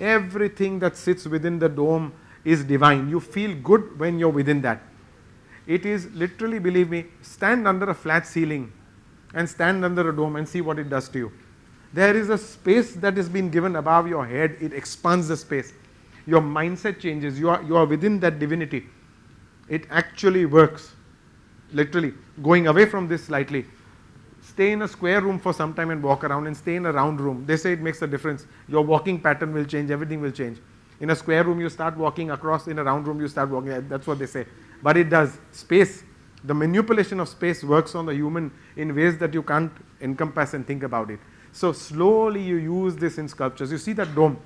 Everything that sits within the dome is divine. You feel good when you're within that. It is literally, believe me, stand under a flat ceiling and stand under a dome and see what it does to you. There is a space that has been given above your head. It expands the space. Your mindset changes. You are within that divinity. It actually works. Literally, going away from this slightly. Stay in a square room for some time and walk around, and stay in a round room. They say it makes a difference. Your walking pattern will change. Everything will change. In a square room, you start walking across. In a round room, you start walking. That's what they say. But it does. Space, the manipulation of space works on the human in ways that you can't encompass and think about it. So slowly you use this in sculptures. You see that dome.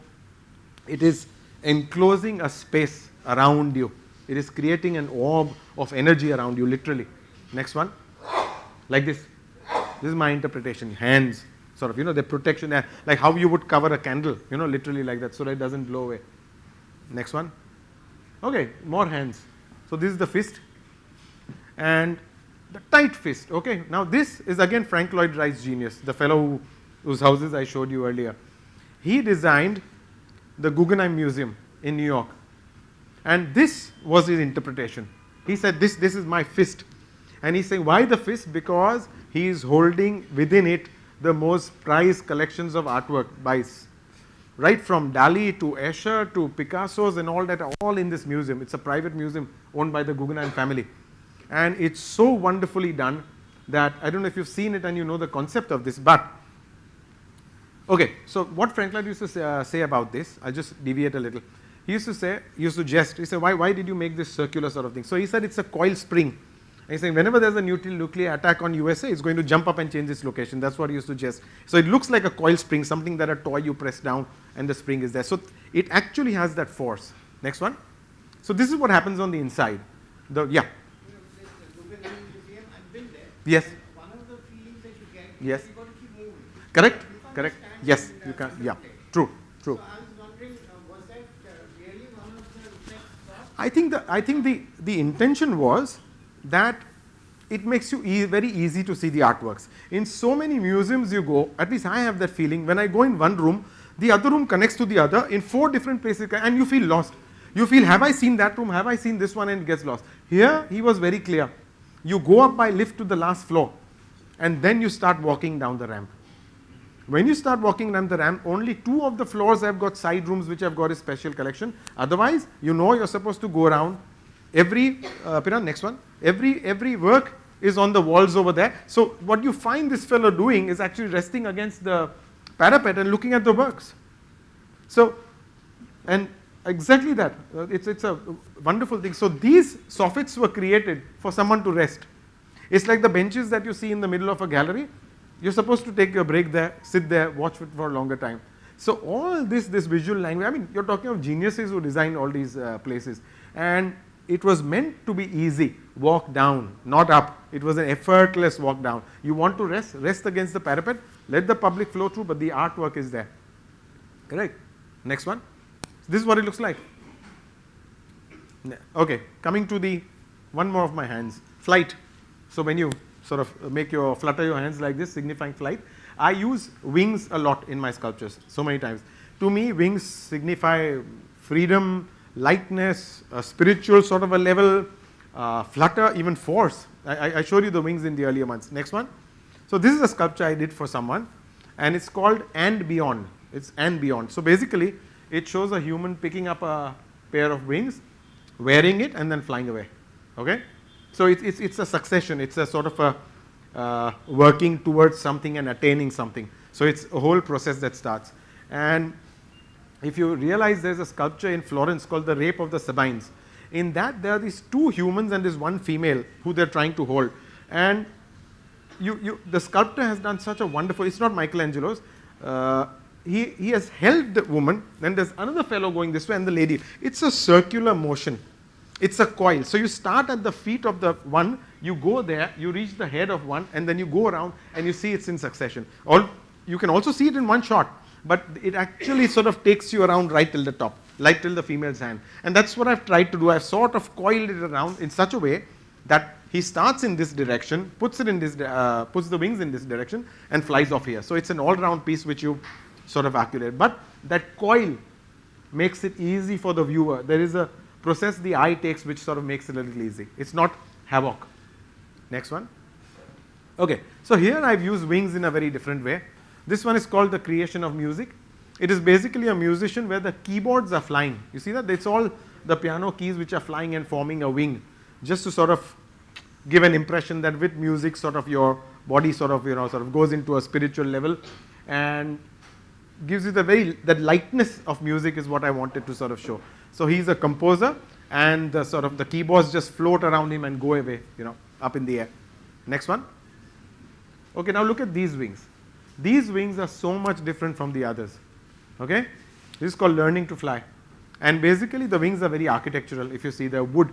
It is enclosing a space around you. It is creating an orb of energy around you, literally. Next one. Like this. This is my interpretation. Hands, sort of, the protection, like how you would cover a candle, literally like that, so that it doesn't blow away. Next one. Okay, more hands. So this is the fist and the tight fist. Okay, now this is again Frank Lloyd Wright's genius, the fellow whose houses I showed you earlier. He designed the Guggenheim Museum in New York, and this was his interpretation. He said, this is my fist. And he's saying, why the fist? Because he is holding within it the most prized collections of artwork by, right from Dali to Escher to Picasso's and all that, all in this museum. It's a private museum owned by the Guggenheim family. And it's so wonderfully done that, I don't know if you've seen it and you know the concept of this, but okay, so what Frank Lloyd used to say about this, I'll just deviate a little. He used to jest, he said, why did you make this circular sort of thing? So he said it's a coil spring. And he's saying whenever there's a nuclear attack on USA, it's going to jump up and change its location. That's what he used to suggest. So it looks like a coil spring, something that a toy you press down and the spring is there. So it actually has that force. Next one. So this is what happens on the inside. Yeah. Yes. One of the feelings that you get Yes. is you've got to keep moving. Correct? Correct. Yes. You can. Yeah. True. True. So I was wondering, was that really one of the effects? I think the intention was that it makes you very easy to see the artworks. In so many museums you go, at least I have that feeling, when I go in one room, the other room connects to the other in 4 different places and you feel lost. You feel, have I seen that room, have I seen this one, and it gets lost. Here he was very clear. You go up by lift to the last floor and then you start walking down the ramp. When you start walking down the ramp, only 2 of the floors have got side rooms which have got a special collection. Otherwise, you know you're supposed to go around. Every, next one, every work is on the walls over there. So what you find this fellow doing is actually resting against the parapet and looking at the works. So, and exactly that, it's a wonderful thing. So these soffits were created for someone to rest. It's like the benches that you see in the middle of a gallery. You're supposed to take a break there, sit there, watch it for a longer time. So all this visual language, I mean, you're talking of geniuses who designed all these places. And it was meant to be easy, walk down, not up. It was an effortless walk down. You want to rest against the parapet, let the public flow through, but the artwork is there. Correct? Next one. This is what it looks like. Okay, coming to the one more of my hands, flight. So when you sort of flutter your hands like this, signifying flight, I use wings a lot in my sculptures, so many times. To me, wings signify freedom, lightness, a spiritual sort of a level, flutter, even force. I showed you the wings in the earlier months. Next one. So this is a sculpture I did for someone, and it's called And Beyond. It's And Beyond. So basically, it shows a human picking up a pair of wings, wearing it, and then flying away. Okay? So it's a succession. It's a sort of a working towards something and attaining something. So it's a whole process that starts. And if you realize, there's a sculpture in Florence called the Rape of the Sabines. In that, there are these 2 humans and this one female who they're trying to hold. And the sculptor has done such a wonderful, it's not Michelangelo's, he has held the woman, then there's another fellow going this way and the lady. It's a circular motion. It's a coil. So you start at the feet of the one, you go there, you reach the head of one, and then you go around and you see it's in succession. You can also see it in one shot, but it actually sort of takes you around right till the top, right till the female's hand. And that's what I've tried to do. I've sort of coiled it around in such a way that he starts in this direction, puts the wings in this direction, and flies off here. So it's an all-round piece which you sort of articulate. But that coil makes it easy for the viewer. There is a process the eye takes which sort of makes it a little easy. It's not havoc. Next one. Okay, so here I've used wings in a very different way. This one is called the creation of music. It is basically a musician where the keyboards are flying. You see that? It's all the piano keys which are flying and forming a wing, just to sort of give an impression that with music sort of your body sort of goes into a spiritual level and gives you that lightness of music is what I wanted to sort of show. So he's a composer and the keyboards just float around him and go away, up in the air. Next one. Okay, now look at these wings. These wings are so much different from the others. Okay? This is called learning to fly. And basically the wings are very architectural. If you see, they're wood.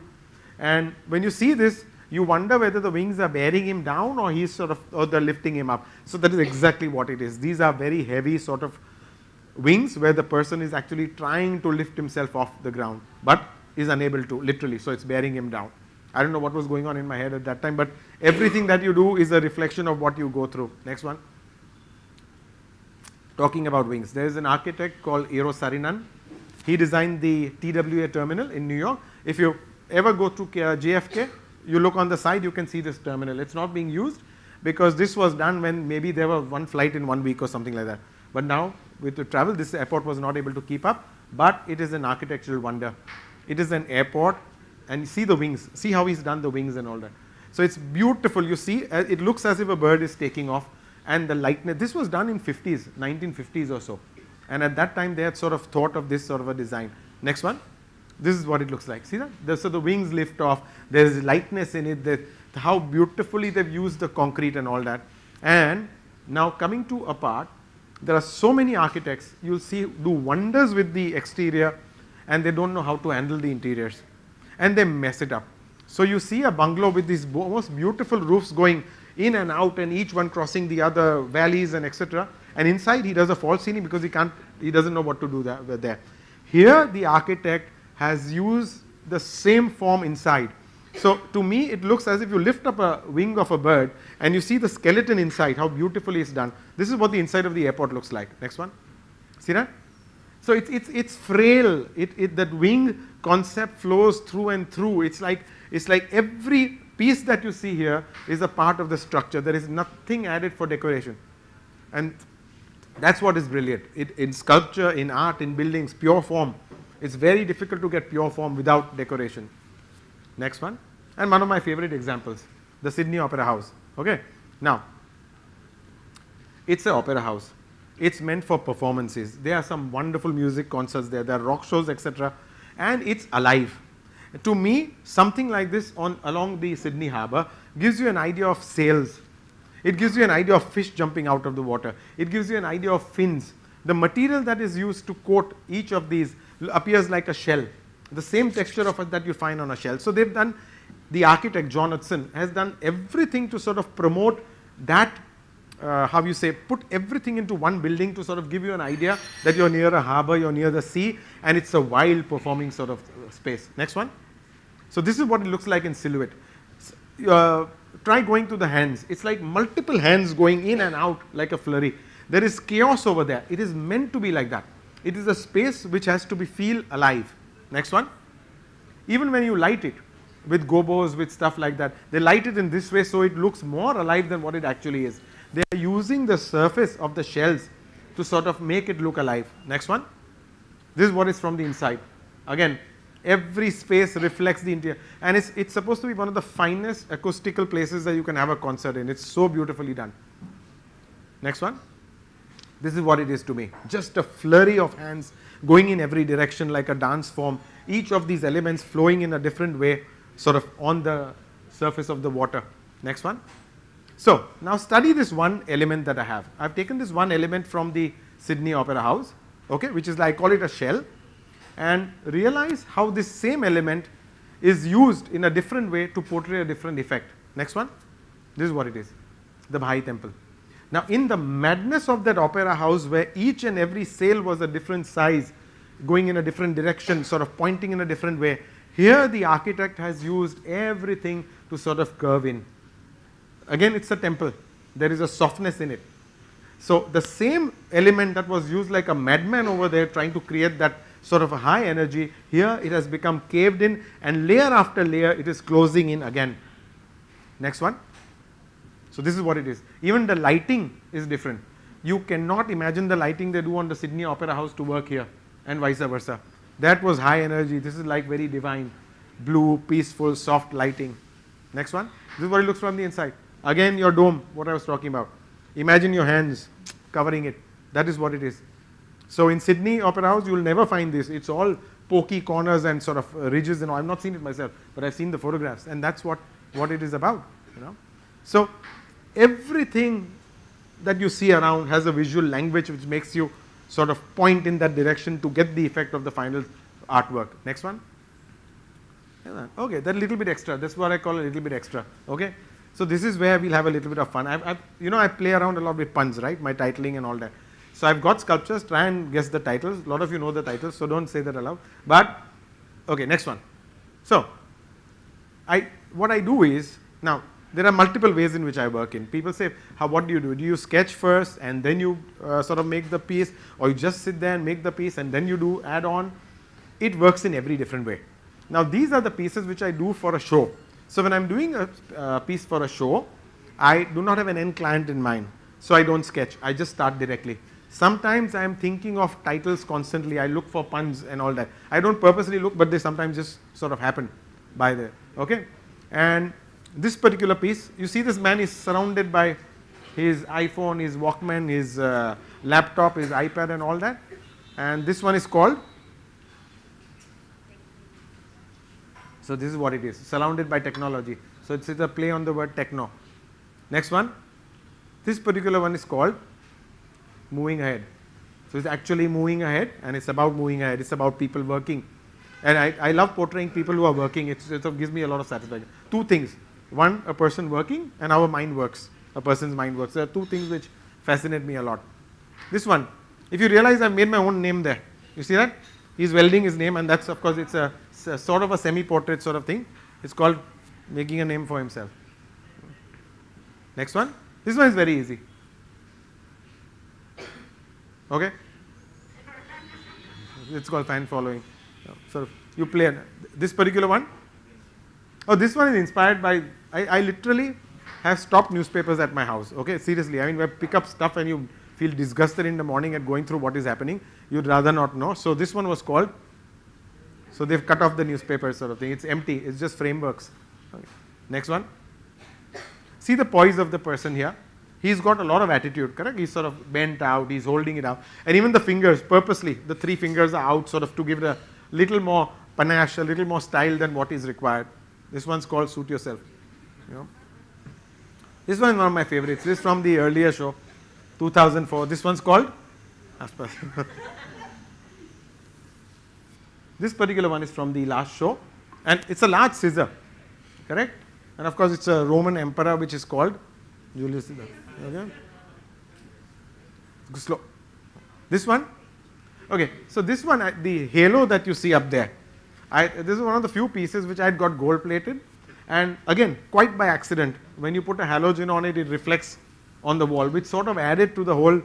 And when you see this, you wonder whether the wings are bearing him down or they're lifting him up. So that is exactly what it is. These are very heavy sort of wings where the person is actually trying to lift himself off the ground, but is unable to, literally. So it's bearing him down. I don't know what was going on in my head at that time, but everything that you do is a reflection of what you go through. Next one. Talking about wings, there is an architect called Eero Saarinen. He designed the TWA terminal in New York. If you ever go to JFK, you look on the side, you can see this terminal. It's not being used because this was done when maybe there was one flight in 1 week or something like that. But now with the travel, this airport was not able to keep up, but it is an architectural wonder. It is an airport, and see the wings. See how he's done the wings and all that. So it's beautiful. You see, it looks as if a bird is taking off, and the lightness. This was done in 1950s or so. And at that time, they had sort of thought of this sort of a design. Next one. This is what it looks like. See that? So the wings lift off. There is lightness in it. How beautifully they've used the concrete and all that. And now coming to a part, there are so many architects, you'll see, do wonders with the exterior, and they don't know how to handle the interiors. And they mess it up. So you see a bungalow with these most beautiful roofs going in and out, and each one crossing the other valleys and etc. And inside he does a false ceiling because he doesn't know what to do there. Here the architect has used the same form inside. So to me it looks as if you lift up a wing of a bird and you see the skeleton inside, how beautifully it's done. This is what the inside of the airport looks like. Next one. See that? So it's frail. That wing concept flows through and through. It's like every piece that you see here is a part of the structure. There is nothing added for decoration, and that's what is brilliant. In sculpture, in art, in buildings, pure form. It's very difficult to get pure form without decoration. Next one, and one of my favorite examples, the Sydney Opera House. Okay, now it's an opera house. It's meant for performances. There are some wonderful music concerts there. There are rock shows, etc. And it's alive. To me, something like this along the Sydney Harbour gives you an idea of sails. It gives you an idea of fish jumping out of the water. It gives you an idea of fins. The material that is used to coat each of these appears like a shell. The same texture of it that you find on a shell. So they've done, the architect John Hudson has done everything to sort of promote that, put everything into one building to sort of give you an idea that you're near a harbour, you're near the sea, and it's a wild performing sort of space. Next one. So this is what it looks like in silhouette. Try going to the hands. It's like multiple hands going in and out like a flurry. There is chaos over there. It is meant to be like that. It is a space which has to feel alive. Next one. Even when you light it with gobos, with stuff like that, they light it in this way so it looks more alive than what it actually is. They are using the surface of the shells to sort of make it look alive. Next one. This is what is from the inside. Again, every space reflects the interior, and it's supposed to be one of the finest acoustical places that you can have a concert in. It's so beautifully done. Next one. This is what it is to me. Just a flurry of hands going in every direction like a dance form. Each of these elements flowing in a different way, sort of on the surface of the water. Next one. So now study this one element that I have. I've taken this one element from the Sydney Opera House, okay, which is like, I call it a shell, and realize how this same element is used in a different way to portray a different effect. Next one. This is what it is. The Baha'i Temple. Now in the madness of that opera house where each and every sail was a different size, going in a different direction, sort of pointing in a different way, here the architect has used everything to sort of curve in. Again, it's a temple. There is a softness in it. So the same element that was used like a madman over there trying to create that sort of a high energy, here it has become caved in, and layer after layer it is closing in again. Next one. So this is what it is. Even the lighting is different. You cannot imagine the lighting they do on the Sydney Opera House to work here, and vice versa. That was high energy. This is like very divine. Blue, peaceful, soft lighting. Next one. This is what it looks from the inside. Again, your dome, what I was talking about. Imagine your hands covering it. That is what it is. So in Sydney Opera House, you will never find this. It's all pokey corners and sort of ridges and all. I've not seen it myself, but I've seen the photographs, and that's what it is about. So everything that you see around has a visual language which makes you sort of point in that direction to get the effect of the final artwork. Next one. Okay, that little bit extra. That's what I call a little bit extra. Okay. So this is where we'll have a little bit of fun. I play around a lot with puns, right? My titling and all that. So I've got sculptures. Try and guess the titles. A lot of you know the titles, so don't say that aloud. But okay, next one. So what I do is, now there are multiple ways in which I work in. People say, what do? Do you sketch first and then you sort of make the piece, or you just sit there and make the piece and then you do add on? It works in every different way. Now these are the pieces which I do for a show. So when I'm doing a piece for a show, I do not have an end client in mind. So I don't sketch. I just start directly. Sometimes I am thinking of titles constantly. I look for puns and all that. I don't purposely look, but they sometimes just sort of happen by there. Okay? And this particular piece, you see this man is surrounded by his iPhone, his Walkman, his laptop, his iPad and all that. And this one is called, so this is what it is, surrounded by technology. So it's a play on the word techno. Next one. This particular one is called moving ahead. So it's actually moving ahead, and it's about moving ahead. It's about people working. And I love portraying people who are working. It gives me a lot of satisfaction. Two things. One, a person working, and our mind works. A person's mind works. There are two things which fascinate me a lot. This one, if you realize I've made my own name there. You see that? He's welding his name, and that's, of course, it's a sort of a semi-portrait sort of thing. It's called making a name for himself. Next one. This one is very easy. Okay? It's called fan following. Sort of you play this particular one. Oh, this one is inspired by, I literally have stopped newspapers at my house. Okay, seriously. I mean, when you pick up stuff and you feel disgusted in the morning at going through what is happening, you'd rather not know. So this one was called, so they've cut off the newspaper sort of thing. It's empty. It's just frameworks. Okay. Next one. See the poise of the person here. He's got a lot of attitude, correct? He's sort of bent out, he's holding it out. And even the fingers, purposely, the 3 fingers are out sort of to give it a little more panache, a little more style than what is required. This one's called Suit Yourself. You know? This one is one of my favorites. This is from the earlier show, 2004. This one's called this particular one is from the last show. And it's a large scissor, correct? And of course, it's a Roman emperor which is called Julius Caesar. Okay. Slow. This one. Okay. So this one, the halo that you see up there, this is one of the few pieces which I had got gold plated, and again, quite by accident. When you put a halogen on it, it reflects on the wall, which sort of added to the whole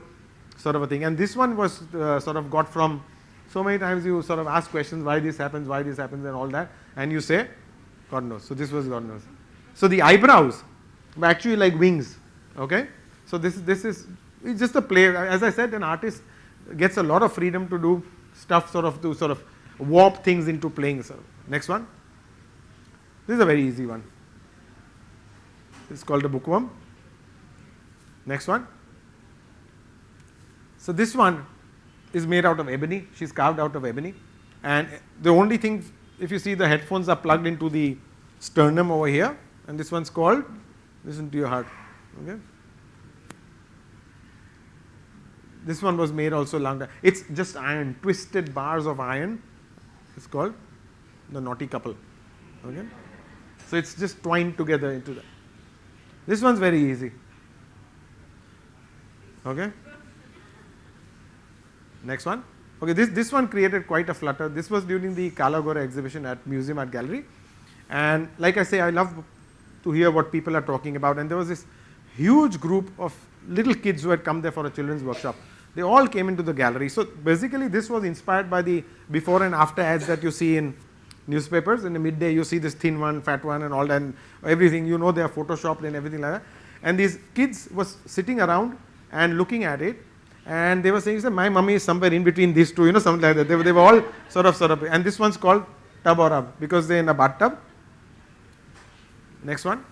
sort of a thing. And this one was sort of got from so many times you sort of ask questions, why this happens, and all that, and you say, God knows. So this was God knows. So the eyebrows were actually like wings. Okay. So this is it's just a play. As I said, an artist gets a lot of freedom to do stuff to sort of warp things into playing. So next one. This is a very easy one. It's called a bookworm. Next one. So this one is made out of ebony. She's carved out of ebony. And the only thing, if you see, the headphones are plugged into the sternum over here. And this one's called Listen to Your Heart. Okay. This one was made also long time. It's just iron, twisted bars of iron. It's called the Naughty Couple. Okay. So it's just twined together into that. This one's very easy. Okay. Next one. Okay, this one created quite a flutter. This was during the Kalagora exhibition at Museum Art Gallery. And like I say, I love to hear what people are talking about. And there was this huge group of little kids who had come there for a children's workshop. They all came into the gallery. So basically this was inspired by the before and after ads that you see in newspapers. In the midday you see this thin one, fat one and all that, and everything, you know, they are photoshopped and everything like that. And these kids was sitting around and looking at it, and they were saying, my mummy is somewhere in between these two, you know, something like that. They were all sort of, and this one's called tub or rub because they're in a bathtub. Next one.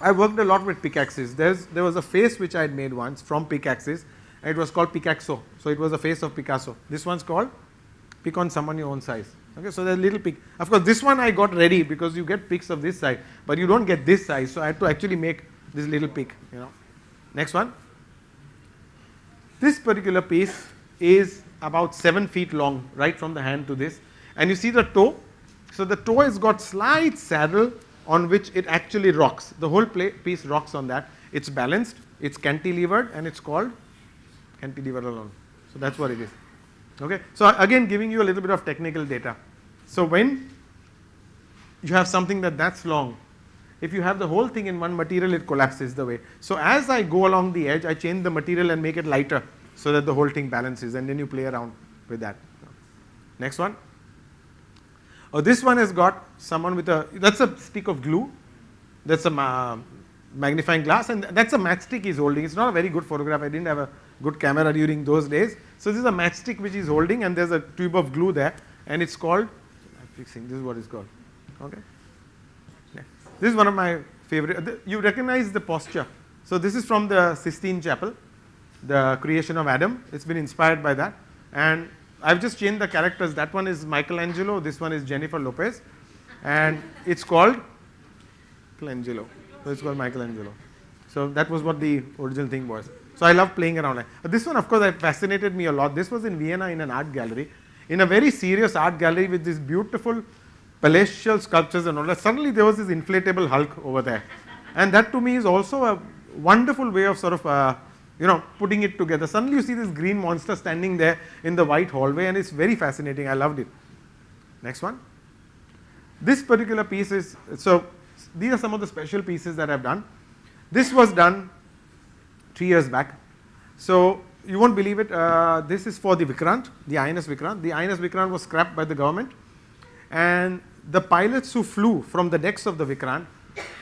I worked a lot with pickaxes. There was a face which I had made once from pickaxes, and it was called Picasso. So it was a face of Picasso. This one's called pick on someone your own size. Okay, so there's a little pick. Of course, this one I got ready because you get picks of this size, but you don't get this size. So I had to actually make this little pick. You know. Next one. This particular piece is about 7 feet long, right from the hand to this, and you see the toe. So the toe has got slight saddle on which it actually rocks. The whole piece rocks on that. It's balanced, it's cantilevered, and it's called cantilever alone. So that's what it is. Okay. So again, giving you a little bit of technical data. So when you have something that's long, if you have the whole thing in one material, it collapses the way. So as I go along the edge, I change the material and make it lighter so that the whole thing balances, and then you play around with that. Next one. Oh, this one has got someone with that's a stick of glue. That's a magnifying glass, and that's a matchstick he's holding. It's not a very good photograph. I didn't have a good camera during those days. So this is a matchstick which he's holding, and there's a tube of glue there, and it's called, I'm fixing, this is what it's called. Okay. Yeah. This is one of my favorite. You recognize the posture. So this is from the Sistine Chapel, the creation of Adam. It's been inspired by that. And I've just changed the characters. That one is Michelangelo. This one is Jennifer Lopez. And it's called Michelangelo. So it's called Michelangelo. So that was what the original thing was. So I love playing around. But this one, of course, fascinated me a lot. This was in Vienna in an art gallery. In a very serious art gallery with these beautiful palatial sculptures and all that. Suddenly there was this inflatable Hulk over there. And that to me is also a wonderful way of sort of putting it together. Suddenly you see this green monster standing there in the white hallway, and it's very fascinating. I loved it. Next one. This particular piece is, so these are some of the special pieces that I've done. This was done 3 years back. So you won't believe it, this is for the Vikrant, the INS Vikrant. The INS Vikrant was scrapped by the government, and the pilots who flew from the decks of the Vikrant,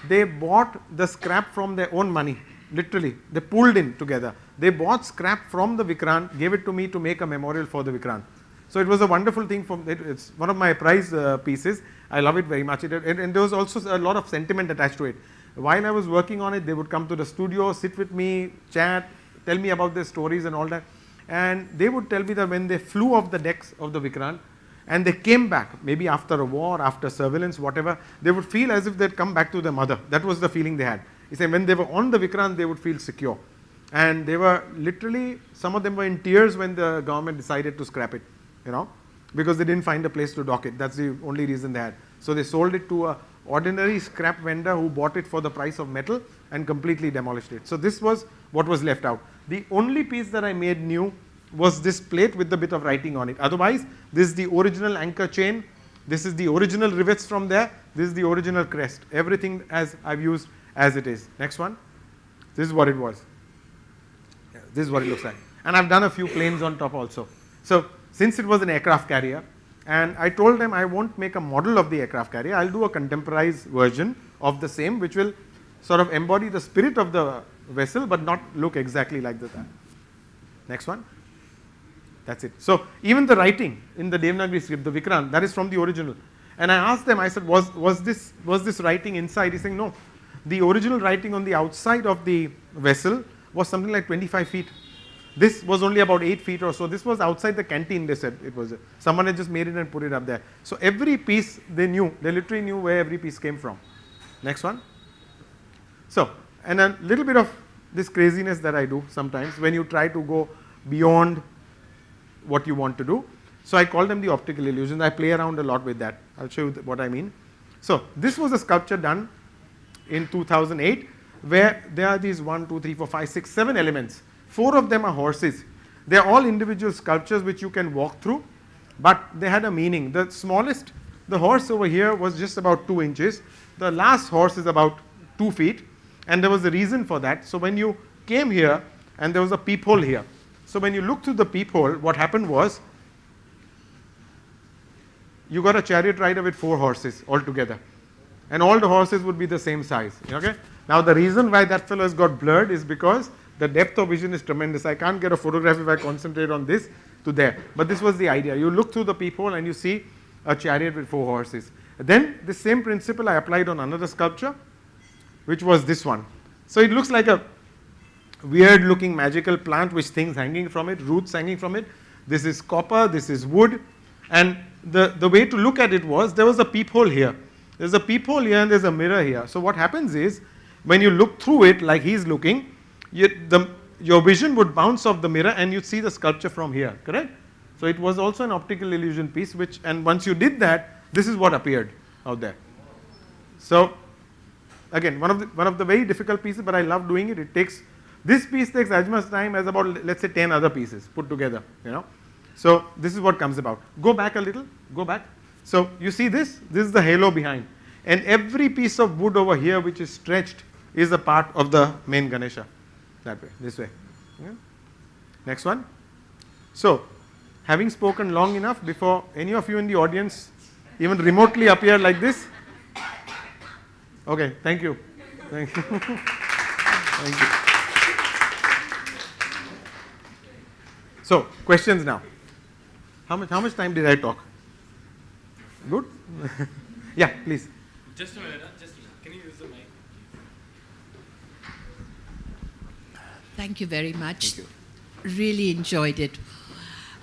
they bought the scrap from their own money, literally. They pulled in together. They bought scrap from the Vikrant, gave it to me to make a memorial for the Vikrant. So it was a wonderful thing. It's one of my prized pieces. I love it very much. And there was also a lot of sentiment attached to it. While I was working on it, they would come to the studio, sit with me, chat, tell me about their stories and all that. And they would tell me that when they flew off the decks of the Vikrant and they came back, maybe after a war, after surveillance, whatever, they would feel as if they'd come back to their mother. That was the feeling they had. He said when they were on the Vikrant, they would feel secure. And they were literally, some of them were in tears when the government decided to scrap it, because they didn't find a place to dock it. That's the only reason they had. So they sold it to a ordinary scrap vendor who bought it for the price of metal and completely demolished it. So this was what was left out. The only piece that I made new was this plate with the bit of writing on it. Otherwise, this is the original anchor chain. This is the original rivets from there. This is the original crest. Everything as I've used as it is. Next one. This is what it was. Yeah, this is what it looks like. And I've done a few planes on top also. So since it was an aircraft carrier, and I told them I won't make a model of the aircraft carrier, I'll do a contemporized version of the same, which will sort of embody the spirit of the vessel but not look exactly like that. Next one. That's it. So even the writing in the Devanagari script, the Vikrant, that is from the original. And I asked them, I said, was this writing inside? He's saying no. The original writing on the outside of the vessel was something like 25 feet. This was only about 8 feet or so. This was outside the canteen, they said it was. Someone had just made it and put it up there. So every piece they knew, they literally knew where every piece came from. Next one. So, and a little bit of this craziness that I do sometimes when you try to go beyond what you want to do. So I call them the optical illusions. I play around a lot with that. I'll show you what I mean. So this was a sculpture done in 2008 where there are these 1, 2, 3, 4, 5, 6, 7 elements. 4 of them are horses. They are all individual sculptures which you can walk through, but they had a meaning. The smallest, the horse over here was just about 2 inches. The last horse is about 2 feet, and there was a reason for that. So when you came here, and there was a peephole here. So when you look through the peephole, what happened was, you got a chariot rider with 4 horses altogether. And all the horses would be the same size. Okay? Now the reason why that fellow has got blurred is because the depth of vision is tremendous. I can't get a photograph if I concentrate on this to there. But this was the idea. You look through the peephole and you see a chariot with 4 horses. Then the same principle I applied on another sculpture, which was this one. So it looks like a weird looking magical plant with things hanging from it, roots hanging from it. This is copper, this is wood. And the way to look at it was, there was a peephole here. There's a peephole here and there's a mirror here. So what happens is, when you look through it like he's looking, your vision would bounce off the mirror and you'd see the sculpture from here, correct? So it was also an optical illusion piece, and once you did that, this is what appeared out there. So again, one of the very difficult pieces, but I love doing it. This piece takes as much time as about, let's say, 10 other pieces put together, So this is what comes about. Go back a little, go back. So you see this is the halo behind. And every piece of wood over here which is stretched is a part of the main Ganesha. That way, this way. Yeah. Next one. So, having spoken long enough, before any of you in the audience even remotely appear like this. Okay, thank you. Thank you. Thank you. So, questions now. How much time did I talk? Good? Yeah, please. Just a minute. Can you use the mic? Thank you very much. Thank Really enjoyed it.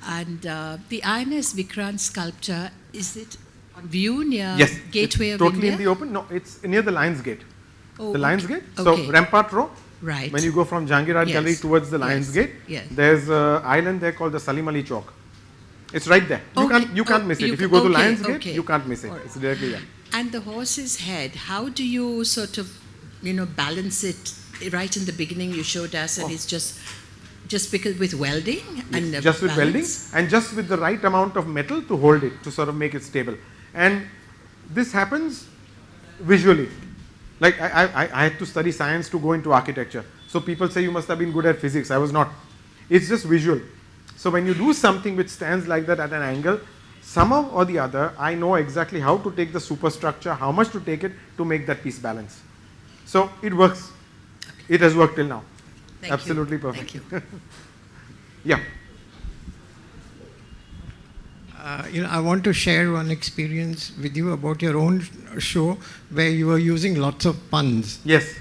And the INS Vikrant sculpture, is it on view near Yes, Gateway of totally India? in the open. No, it's near the Lions Gate. Oh, The Lions okay. Gate. Okay. So Rampart Row. Right. When you go from Jahangir Art Yes. Gallery towards the Lions Yes. Gate, Yes. there's an island there called the Salim Ali Chowk. It's right there. Okay. You can't miss it. You If you go to okay, Lions Gate, okay. you can't miss it. All right. It's directly there. And the horse's head, how do you sort of, balance it? Right in the beginning you showed us, and it's just because with welding and Just with welding balance? and just with the right amount of metal to hold it, to sort of make it stable. And this happens visually. Like I had to study science to go into architecture. So people say you must have been good at physics. I was not. It's just visual. So when you do something which stands like that at an angle, somehow or the other, I know exactly how to take the superstructure, how much to take it to make that piece balance. So it works. It has worked till now. Thank Absolutely you. perfect. Thank you. Yeah. I want to share one experience with you about your own show where you were using lots of puns. Yes.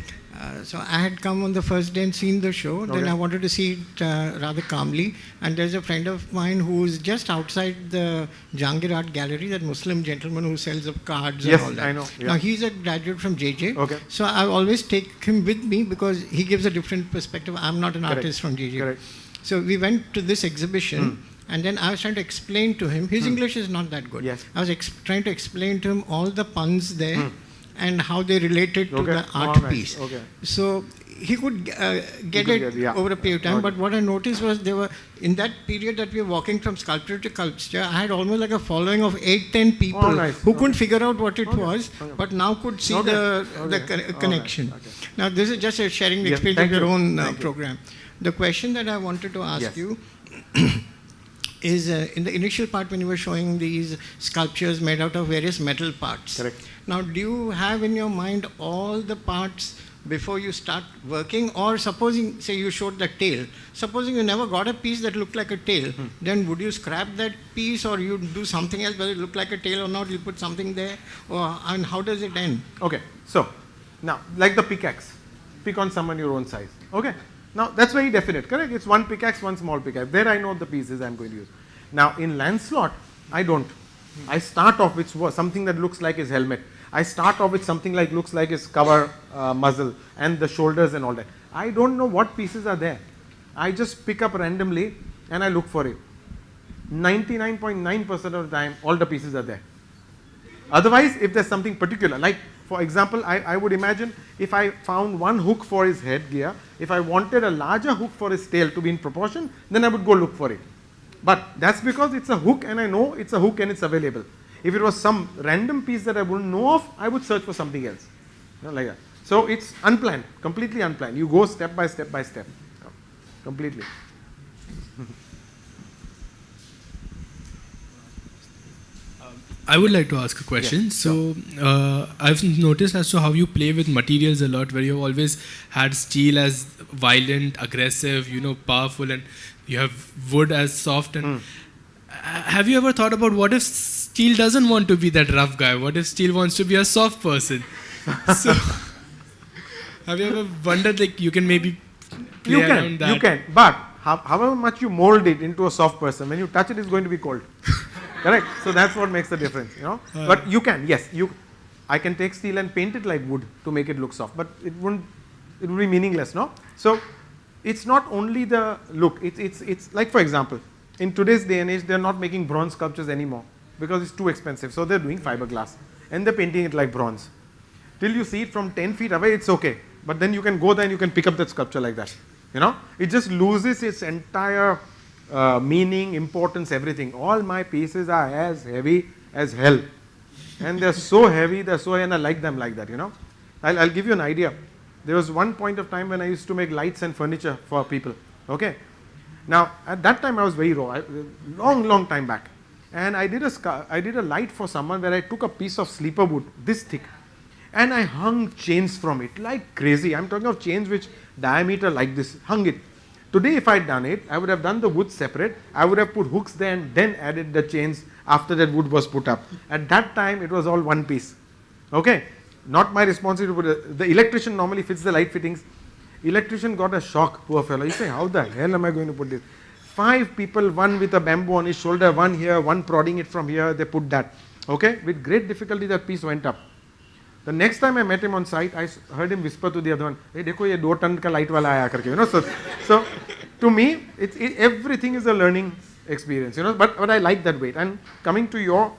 So I had come on the first day and seen the show. Okay. Then I wanted to see it rather calmly. And there's a friend of mine who's just outside the Jahangir Art Gallery, that Muslim gentleman who sells up cards Yes, and all that. I know. Yeah. Now he's a graduate from JJ. Okay. So I always take him with me because he gives a different perspective. I'm not an Correct. artist from JJ. Correct. So we went to this exhibition. And then I was trying to explain to him, his English is not that good. Yes. I was trying to explain to him all the puns there and how they related to the art Oh, nice. piece. Okay. So he could get could it yeah. over a period of time. Okay. But what I noticed was there were, in that period that we were walking from sculpture to sculpture, I had almost like a following of 8-10 people nice. who couldn't figure out what it was, Okay. but now could see Okay. the connection. Okay. Now this is just a sharing the Yes, experience thank of your you. own Thank you. program. The question that I wanted to ask Yes. you is in the initial part when you were showing these sculptures made out of various metal parts. Correct. Now, do you have in your mind all the parts before you start working? Or supposing, say you showed the tail, supposing you never got a piece that looked like a tail, then would you scrap that piece or you do something else, whether it looked like a tail or not, you put something there? And how does it end? Okay. So now, like the pickaxe, pick on someone your own size. Okay. Now that's very definite, correct? It's one pickaxe, one small pickaxe. There I know the pieces I'm going to use. Now in Lancelot, I don't. I start off with something that looks like his helmet. I start off with something like looks like his cover muzzle and the shoulders and all that. I don't know what pieces are there. I just pick up randomly and I look for it. 99.9% of the time, all the pieces are there. Otherwise, if there's something particular, like for example, I would imagine if I found one hook for his headgear, if I wanted a larger hook for his tail to be in proportion, then I would go look for it. But that's because it's a hook and I know it's a hook and it's available. If it was some random piece that I wouldn't know of, I would search for something else. Like that. So it's unplanned, completely unplanned. You go step by step by step. Completely. I would like to ask a question. Yeah, so, I've noticed as to how you play with materials a lot, where you've always had steel as violent, aggressive, powerful, and you have wood as soft. And have you ever thought about what if steel doesn't want to be that rough guy? What if steel wants to be a soft person? So, have you ever wondered, like, you can maybe play around that? You can. But however much you mold it into a soft person, when you touch it, it's going to be cold. Correct. So that's what makes the difference, But you can, yes, I can take steel and paint it like wood to make it look soft, but it would be meaningless, no? So it's not only the look. It's like, for example, in today's day and age, they're not making bronze sculptures anymore because it's too expensive. So they're doing fiberglass and they're painting it like bronze. Till you see it from 10 feet away, it's okay. But then you can go there and you can pick up that sculpture like that. It just loses its entire meaning, importance, everything. All my pieces are as heavy as hell. And they're so heavy, and I like them like that, I'll give you an idea. There was one point of time when I used to make lights and furniture for people. Okay. Now, at that time I was very raw, long time back. And I did a light for someone where I took a piece of sleeper wood, this thick, and I hung chains from it like crazy. I'm talking of chains which diameter like this, hung it. Today if I had done it, I would have done the wood separate. I would have put hooks there and then added the chains after that wood was put up. At that time it was all one piece. Okay. Not my responsibility. The electrician normally fits the light fittings. Electrician got a shock, poor fellow. He said, how the hell am I going to put this? 5 people, one with a bamboo on his shoulder, one here, one prodding it from here, they put that. Okay. With great difficulty that piece went up. The next time I met him on site, I heard him whisper to the other one, hey, dekho, ye 2 ton ka light wala aaya karke. So to me, everything is a learning experience, but I like that weight. And coming to your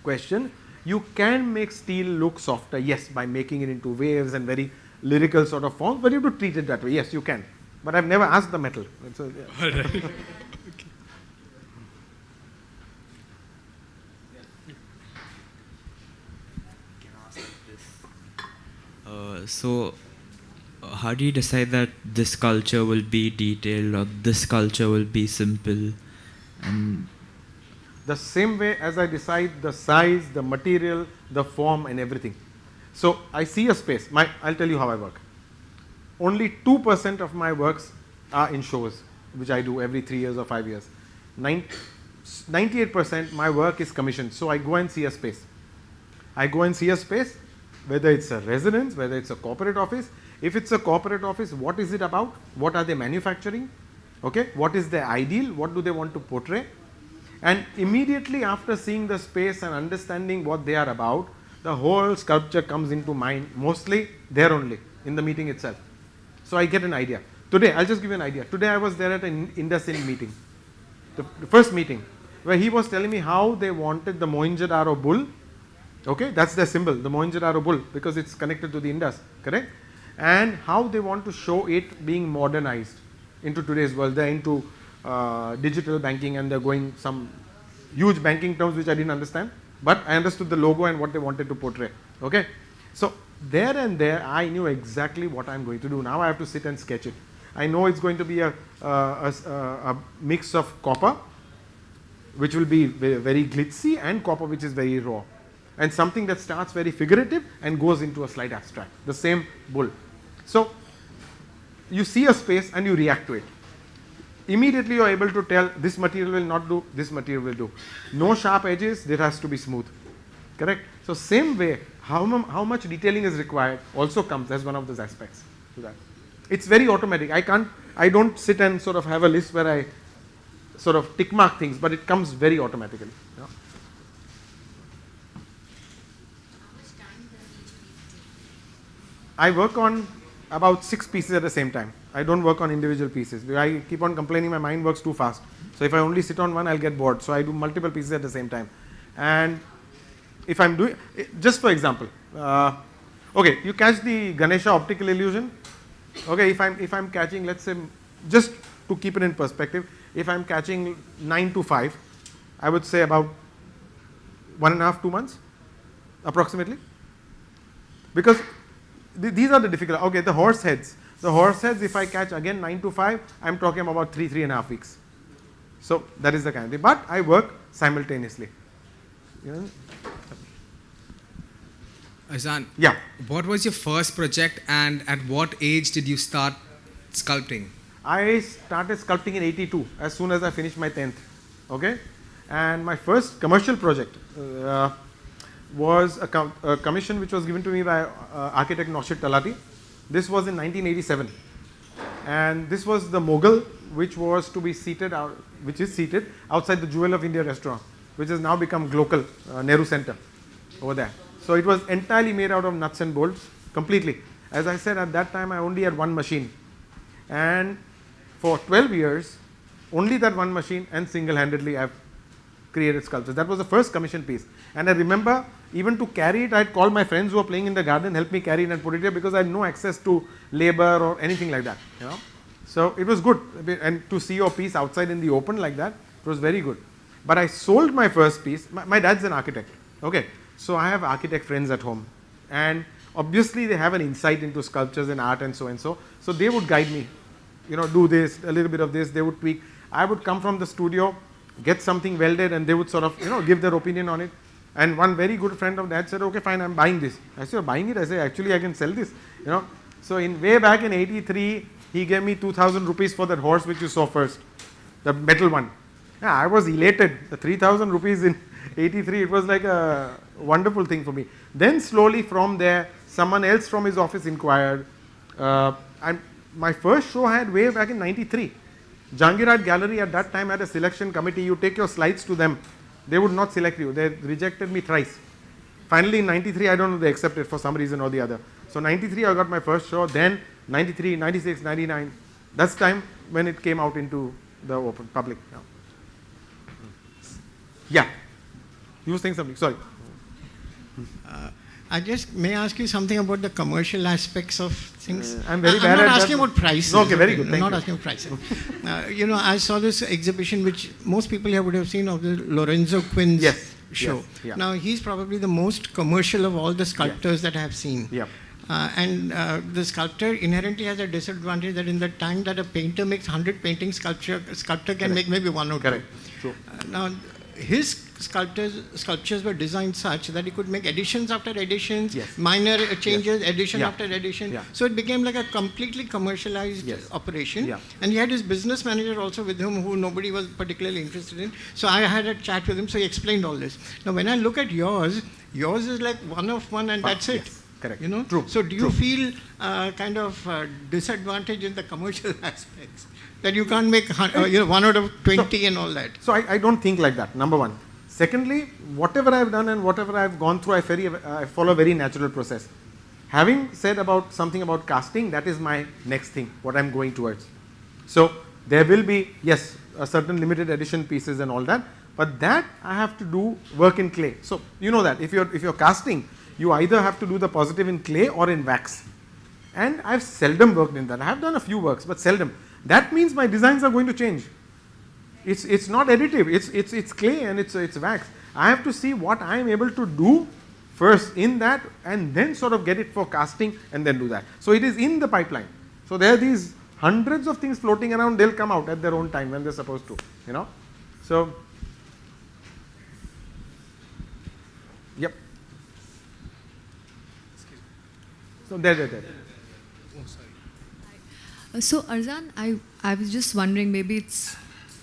question, you can make steel look softer, yes, by making it into waves and very lyrical sort of forms, but you have to treat it that way. Yes, you can. But I've never asked the metal. So, yeah. All right. how do you decide that this sculpture will be detailed or this sculpture will be simple? And the same way as I decide the size, the material, the form and everything. So I see a space. I'll tell you how I work. Only 2% of my works are in shows, which I do every 3 years or 5 years. 98% my work is commissioned. So I go and see a space. I go and see a space, whether it's a residence, whether it's a corporate office. If it's a corporate office, what is it about? What are they manufacturing? Okay, what is their ideal? What do they want to portray? And immediately after seeing the space and understanding what they are about, the whole sculpture comes into mind, mostly there only, in the meeting itself. So I get an idea. Today, I'll just give you an idea. Today I was there at an Indus-Ind meeting, the first meeting, where he was telling me how they wanted the Mohenjo-daro bull. Okay, that's their symbol, the Mohenjo-daro bull, because it's connected to the Indus, correct? And how they want to show it being modernized into today's world. They're into digital banking and they're going some huge banking terms which I didn't understand, but I understood the logo and what they wanted to portray. Okay, so there and there I knew exactly what I'm going to do. Now I have to sit and sketch it. I know it's going to be a mix of copper, which will be very glitzy, and copper which is very raw, and something that starts very figurative and goes into a slight abstract, the same bull. So you see a space and you react to it. Immediately you are able to tell this material will not do, this material will do. No sharp edges, there has to be smooth, correct? So same way, how much detailing is required also comes as one of those aspects to that. It's very automatic. I don't sit and sort of have a list where I sort of tick mark things, but it comes very automatically. You know? I work on about 6 pieces at the same time. I don't work on individual pieces. I keep on complaining my mind works too fast. So if I only sit on one, I'll get bored. So I do multiple pieces at the same time. And if I'm doing, just for example, okay, you catch the Ganesha optical illusion. Okay, if I'm catching, let's say, just to keep it in perspective, if I'm catching 9 to 5, I would say about 1.5, 2 months, approximately. Because these are the difficult, okay, the horse heads. The horse heads, if I catch again 9 to 5, I'm talking about 3.5 weeks. So that is the kind of thing. But I work simultaneously. You know? Arzan, yeah. What was your first project and at what age did you start sculpting? I started sculpting in 82, as soon as I finished my 10th. Okay? And my first commercial project was a commission which was given to me by architect Naushad Talati. This was in 1987. And this was the Mughal which was to be seated out, which is seated outside the Jewel of India restaurant, which has now become Glocal, Nehru Center over there. So it was entirely made out of nuts and bolts, completely. As I said, at that time I only had one machine. And for 12 years, only that one machine, and single-handedly I've created sculptures. That was the first commission piece. And I remember, even to carry it, I'd call my friends who were playing in the garden, help me carry it and put it here, because I had no access to labor or anything like that. You know? So it was good. And to see your piece outside in the open like that, it was very good. But I sold my first piece. My dad's an architect. Okay. So I have architect friends at home. And obviously they have an insight into sculptures and art and so and so. So they would guide me. You know, do this, a little bit of this, they would tweak. I would come from the studio, get something welded, and they would sort of, you know, give their opinion on it. And one very good friend of dad said, okay, fine, I'm buying this. I said, you're buying it? I said, actually, I can sell this. You know, so way back in 83, he gave me 2,000 rupees for that horse which you saw first, the metal one. Yeah, I was elated. The 3,000 rupees in 83, it was like a wonderful thing for me. Then slowly from there, someone else from his office inquired. And my first show I had way back in 93. Jahangir Art Gallery at that time had a selection committee. You take your slides to them. They would not select you. They rejected me thrice. Finally in 93, I don't know, they accepted for some reason or the other. So 93, I got my first show. Then 93, 96, 99. That's time when it came out into the open public. Yeah. You were saying something. Sorry. I just may ask you something about the commercial aspects of things. I'm very bad at that. I'm not asking about prices. Okay, very good. I'm not asking about prices. You know, I saw this exhibition which most people here would have seen of the Lorenzo Quinn's show. Yes, yeah. Now, he's probably the most commercial of all the sculptors that I have seen. Yeah. The sculptor inherently has a disadvantage that in the time that a painter makes 100 paintings, sculptor can make maybe one or two. True. Now, his sculptures were designed such that he could make additions after additions, minor changes, addition after addition. So it became like a completely commercialized operation. And he had his business manager also with him, who nobody was particularly interested in. So I had a chat with him, so he explained all this. Now, when I look at yours is like one of one, and that's it. Correct. You know? True. So do you feel kind of disadvantage in the commercial aspects? That you can't make 1 out of 20 and all that. So I don't think like that, number one. Secondly, whatever I've done and whatever I've gone through, I follow a very natural process. Having said about something about casting, that is my next thing, what I'm going towards. So there will be, yes, a certain limited edition pieces and all that, but that I have to do work in clay. So you know that if you're casting, you either have to do the positive in clay or in wax. And I've seldom worked in that. I have done a few works, but seldom. That means my designs are going to change. It's not additive. It's clay and it's wax. I have to see what I am able to do first in that, and then sort of get it for casting and then do that. So it is in the pipeline. So there are these hundreds of things floating around. They'll come out at their own time when they're supposed to. You know. So yep. So there. So Arzan, I was just wondering, maybe it's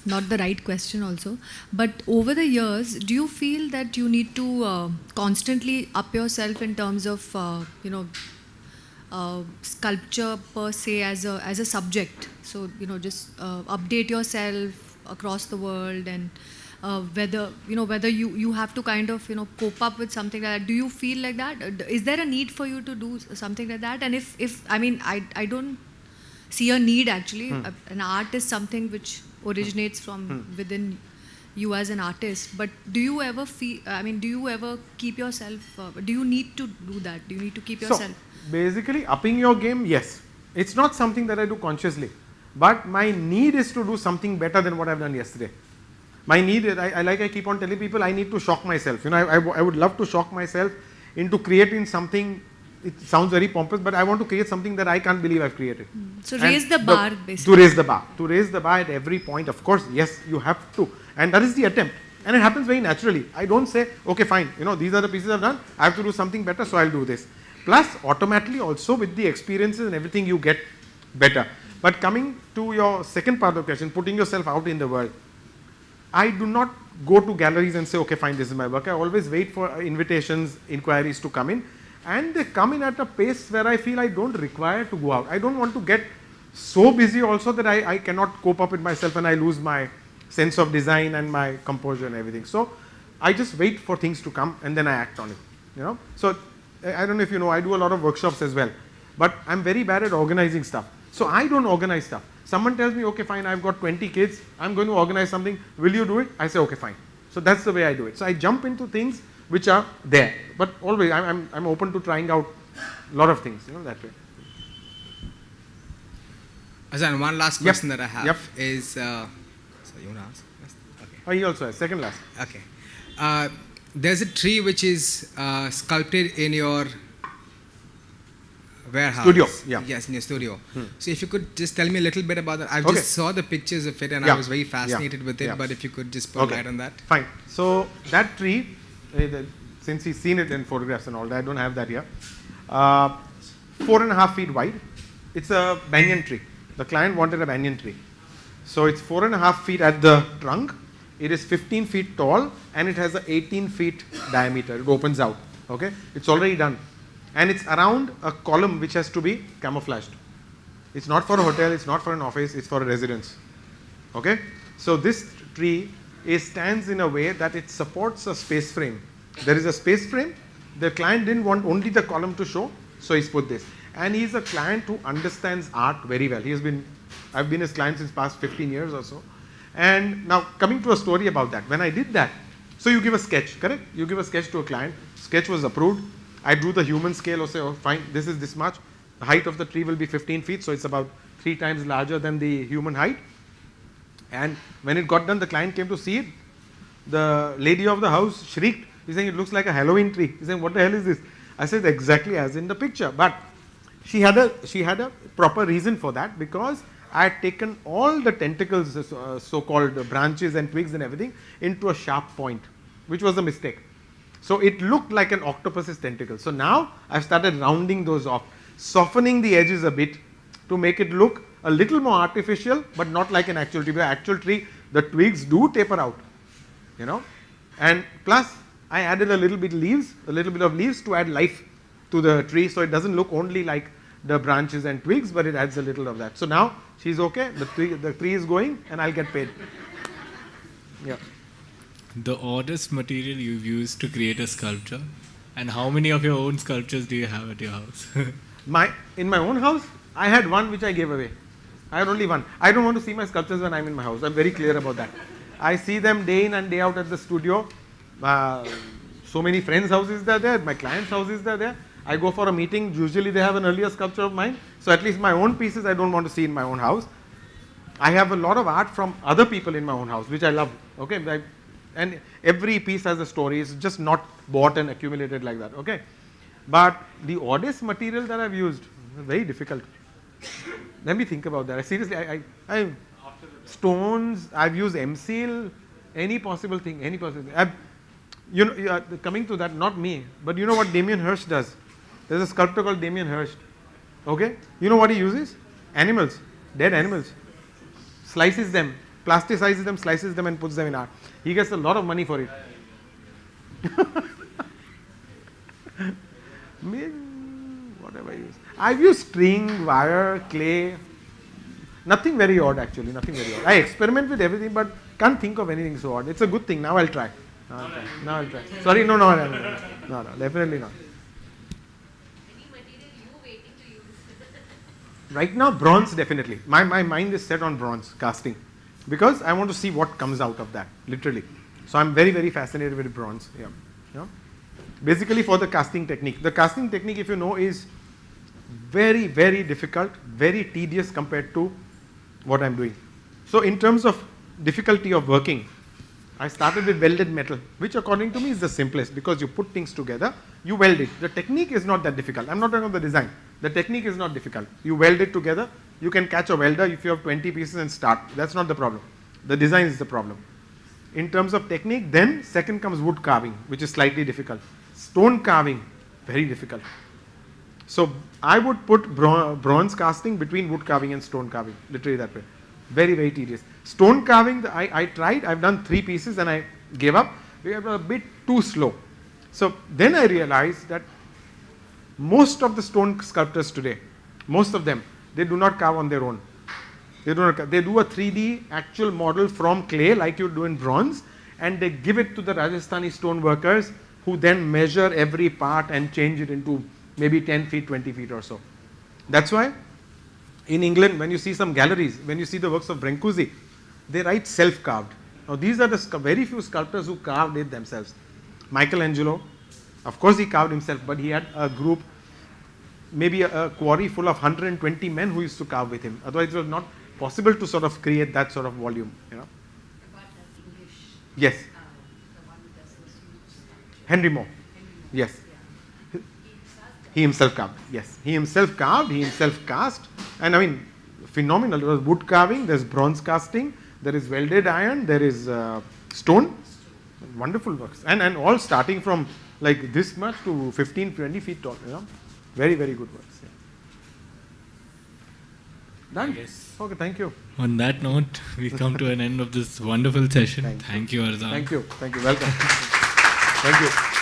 not the right question also, but over the years, do you feel that you need to constantly up yourself in terms of sculpture per se as a subject? So just update yourself across the world, and whether you have to kind of cope up with something like that. Do you feel like that? Is there a need for you to do something like that? And if I mean, I don't see a need actually. An art is something which originates from within you as an artist. But do you ever feel? I mean, do you ever keep yourself? Do you need to do that? Do you need to keep yourself? So basically, upping your game, yes. It's not something that I do consciously, but my need is to do something better than what I've done yesterday. My need is, I keep on telling people, I need to shock myself. I would love to shock myself into creating something. It sounds very pompous, but I want to create something that I can't believe I've created. So raise the bar, basically. To raise the bar. To raise the bar at every point, of course, yes, you have to. And that is the attempt. And it happens very naturally. I don't say, okay, fine, these are the pieces I've done, I have to do something better, so I'll do this. Plus, automatically also with the experiences and everything, you get better. But coming to your second part of the question, putting yourself out in the world, I do not go to galleries and say, okay, fine, this is my work. I always wait for invitations, inquiries to come in. And they come in at a pace where I feel I don't require to go out. I don't want to get so busy also that I cannot cope up with myself and I lose my sense of design and my composure and everything. So I just wait for things to come and then I act on it. So I don't know if you know, I do a lot of workshops as well. But I'm very bad at organizing stuff. So I don't organize stuff. Someone tells me, okay, fine, I've got 20 kids. I'm going to organize something. Will you do it? I say, okay, fine. So that's the way I do it. So I jump into things which are there, but always I'm open to trying out a lot of things, that way. Arzan, one last question that I have is, so you want to ask? Okay. Oh, he also has, second last. Okay. There's a tree which is sculpted in your warehouse. Studio, yeah. Yes, in your studio. So if you could just tell me a little bit about that. I just saw the pictures of it and I was very fascinated with it, but if you could just put light on that. Fine. So that tree, since he's seen it in photographs and all that, I don't have that here. 4.5 feet wide. It's a banyan tree. The client wanted a banyan tree. So it's 4.5 feet at the trunk. It is 15 feet tall and it has a 18 feet diameter. It opens out. Okay. It's already done. And it's around a column which has to be camouflaged. It's not for a hotel, it's not for an office, it's for a residence. Okay. So this tree stands in a way that it supports a space frame. There is a space frame. The client didn't want only the column to show, so he's put this. And he's a client who understands art very well. I've been his client since past 15 years or so. And now coming to a story about that. When I did that, so you give a sketch, correct? You give a sketch to a client. Sketch was approved. I drew the human scale or say, oh fine, this is this much. The height of the tree will be 15 feet, so it's about 3 times larger than the human height. And when it got done, the client came to see it. The lady of the house shrieked. He's saying, it looks like a Halloween tree. He's saying, what the hell is this? I said, exactly as in the picture. But she had a proper reason for that, because I had taken all the tentacles, so-called branches and twigs and everything, into a sharp point, which was a mistake. So it looked like an octopus's tentacle. So now I've started rounding those off, softening the edges a bit to make it look a little more artificial, but not like an actual tree. The actual tree, the twigs do taper out, you know, and plus I added a little bit of leaves to add life to the tree, so it doesn't look only like the branches and twigs, but it adds a little of that. So now she's okay, the tree is going, and I'll get paid. Yeah. The oddest material you've used to create a sculpture, and how many of your own sculptures do you have at your house? In my own house, I had one which I gave away. I had only one. I don't want to see my sculptures when I'm in my house. I'm very clear about that. I see them day in and day out at the studio. So many friends' houses they're there, my clients' houses they're there. I go for a meeting, usually they have an earlier sculpture of mine. So at least my own pieces I don't want to see in my own house. I have a lot of art from other people in my own house, which I love. Okay, and every piece has a story. It's just not bought and accumulated like that. Okay, but the oddest material that I've used, very difficult. Let me think about that. Seriously, I stones. I've used M-Seal, any possible thing, any possible thing. Coming to that, not me, but you know what Damien Hirst does? There's a sculptor called Damien Hirst. Okay, you know what he uses? Animals, dead animals. Slices them, plasticizes them, slices them, and puts them in art. He gets a lot of money for it. Whatever I use. I've used string, wire, clay. Nothing very odd actually, nothing very odd. I experiment with everything, but can't think of anything so odd. It's a good thing. Now I'll try. Now I'll try. Sorry, no, definitely not. Any material you waiting to use? Right now, bronze definitely. My mind is set on bronze casting, because I want to see what comes out of that, literally. So I'm very, very fascinated with bronze. Yeah. Basically for the casting technique. The casting technique, if you know, is very, very difficult, very tedious compared to what I'm doing. So in terms of difficulty of working, I started with welded metal, which according to me is the simplest, because you put things together, you weld it. The technique is not that difficult. I'm not talking about the design. The technique is not difficult. You weld it together. You can catch a welder if you have 20 pieces and start. That's not the problem. The design is the problem. In terms of technique, then second comes wood carving, which is slightly difficult. Stone carving, very difficult. So I would put bronze casting between wood carving and stone carving, literally that way. Very, very tedious. Stone carving, I tried. I've done 3 pieces and I gave up. We were a bit too slow. So then I realized that most of the stone sculptors today, most of them, they do not carve on their own. They do a 3D actual model from clay like you do in bronze, and they give it to the Rajasthani stone workers, who then measure every part and change it into maybe 10 feet, 20 feet or so. That's why in England, when you see some galleries, when you see the works of Brancusi, they write self-carved. Now these are the very few sculptors who carved it themselves. Michelangelo, of course he carved himself, but he had a group, maybe a quarry full of 120 men who used to carve with him. Otherwise it was not possible to sort of create that sort of volume, you know. About that English. Yes. The one who does this huge sculpture. Henry Moore. Yes. Yeah. He himself carved. Yes. He himself carved, he himself cast. And I mean, phenomenal. There was wood carving, there's bronze casting, there is welded iron, there is stone. Wonderful works. And all starting from like this much to 15, 20 feet tall. You know? Very, very good works. Yeah. Done? Yes. Okay, thank you. On that note, we come to an end of this wonderful session. Thank Thank you, Arzan. Thank you. Thank you. Welcome. Thank you.